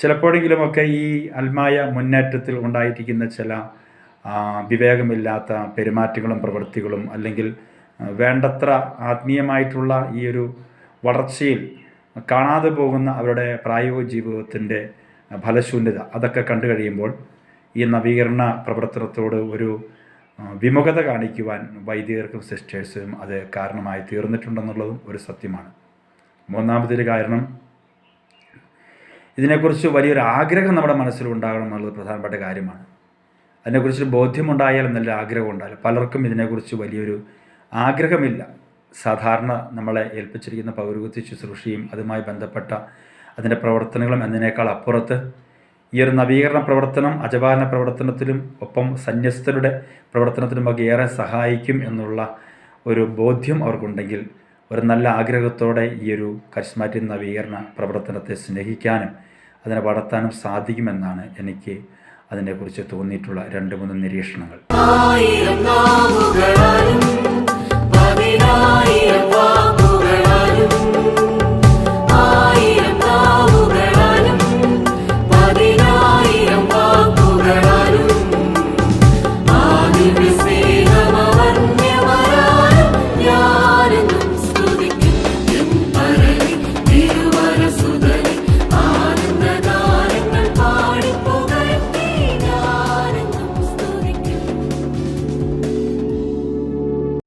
ചിലപ്പോഴെങ്കിലുമൊക്കെ ഈ അൽമായ മുന്നേറ്റത്തിൽ ഉണ്ടായിരിക്കുന്ന ചില വിവേകമില്ലാത്ത പെരുമാറ്റങ്ങളും പ്രവൃത്തികളും അല്ലെങ്കിൽ വേണ്ടത്ര ആത്മീയമായിട്ടുള്ള ഈ ഒരു വളർച്ചയിൽ കാണാതെ പോകുന്ന അവരുടെ പ്രായോഗിക ജീവിതത്തിൻ്റെ ഫലശൂന്യത, അതൊക്കെ കണ്ടു കഴിയുമ്പോൾ ഈ നവീകരണ പ്രവർത്തനത്തോട് ഒരു വിമുഖത കാണിക്കുവാൻ വൈദികർക്കും സിസ്റ്റേഴ്സിനും അത് കാരണമായി തീർന്നിട്ടുണ്ടെന്നുള്ളതും ഒരു സത്യമാണ്. മൂന്നാമതൊരു കാരണം, ഇതിനെക്കുറിച്ച് വലിയൊരു ആഗ്രഹം നമ്മുടെ മനസ്സിലുണ്ടാകണം എന്നുള്ളത് പ്രധാനപ്പെട്ട കാര്യമാണ്. അതിനെക്കുറിച്ചൊരു ബോധ്യമുണ്ടായാലും നല്ല ആഗ്രഹം ഉണ്ടായാലും പലർക്കും ഇതിനെക്കുറിച്ച് വലിയൊരു ആഗ്രഹമില്ല. സാധാരണ നമ്മളെ ഏൽപ്പിച്ചിരിക്കുന്ന പൗരോഹിത്യ ശുശ്രൂഷയും അതുമായി ബന്ധപ്പെട്ട അതിൻ്റെ പ്രവർത്തനങ്ങളും എന്നതിനേക്കാൾ അപ്പുറത്ത് ഈ ഒരു നവീകരണ പ്രവർത്തനം അജപാലന പ്രവർത്തനത്തിലും ഒപ്പം സന്യസ്തരുടെ പ്രവർത്തനത്തിലുമൊക്കെ ഏറെ സഹായിക്കും എന്നുള്ള ഒരു ബോധ്യം അവർക്കുണ്ടെങ്കിൽ ഒരു നല്ല ആഗ്രഹത്തോടെ ഈ ഒരു കരിസ്മാറ്റിക് നവീകരണ പ്രവർത്തനത്തെ സ്നേഹിക്കാനും അതിനെ വളർത്താനും സാധിക്കുമെന്നാണ് എനിക്ക് അതിനെക്കുറിച്ച് തോന്നിയിട്ടുള്ള 2-3 നിരീക്ഷണങ്ങൾ.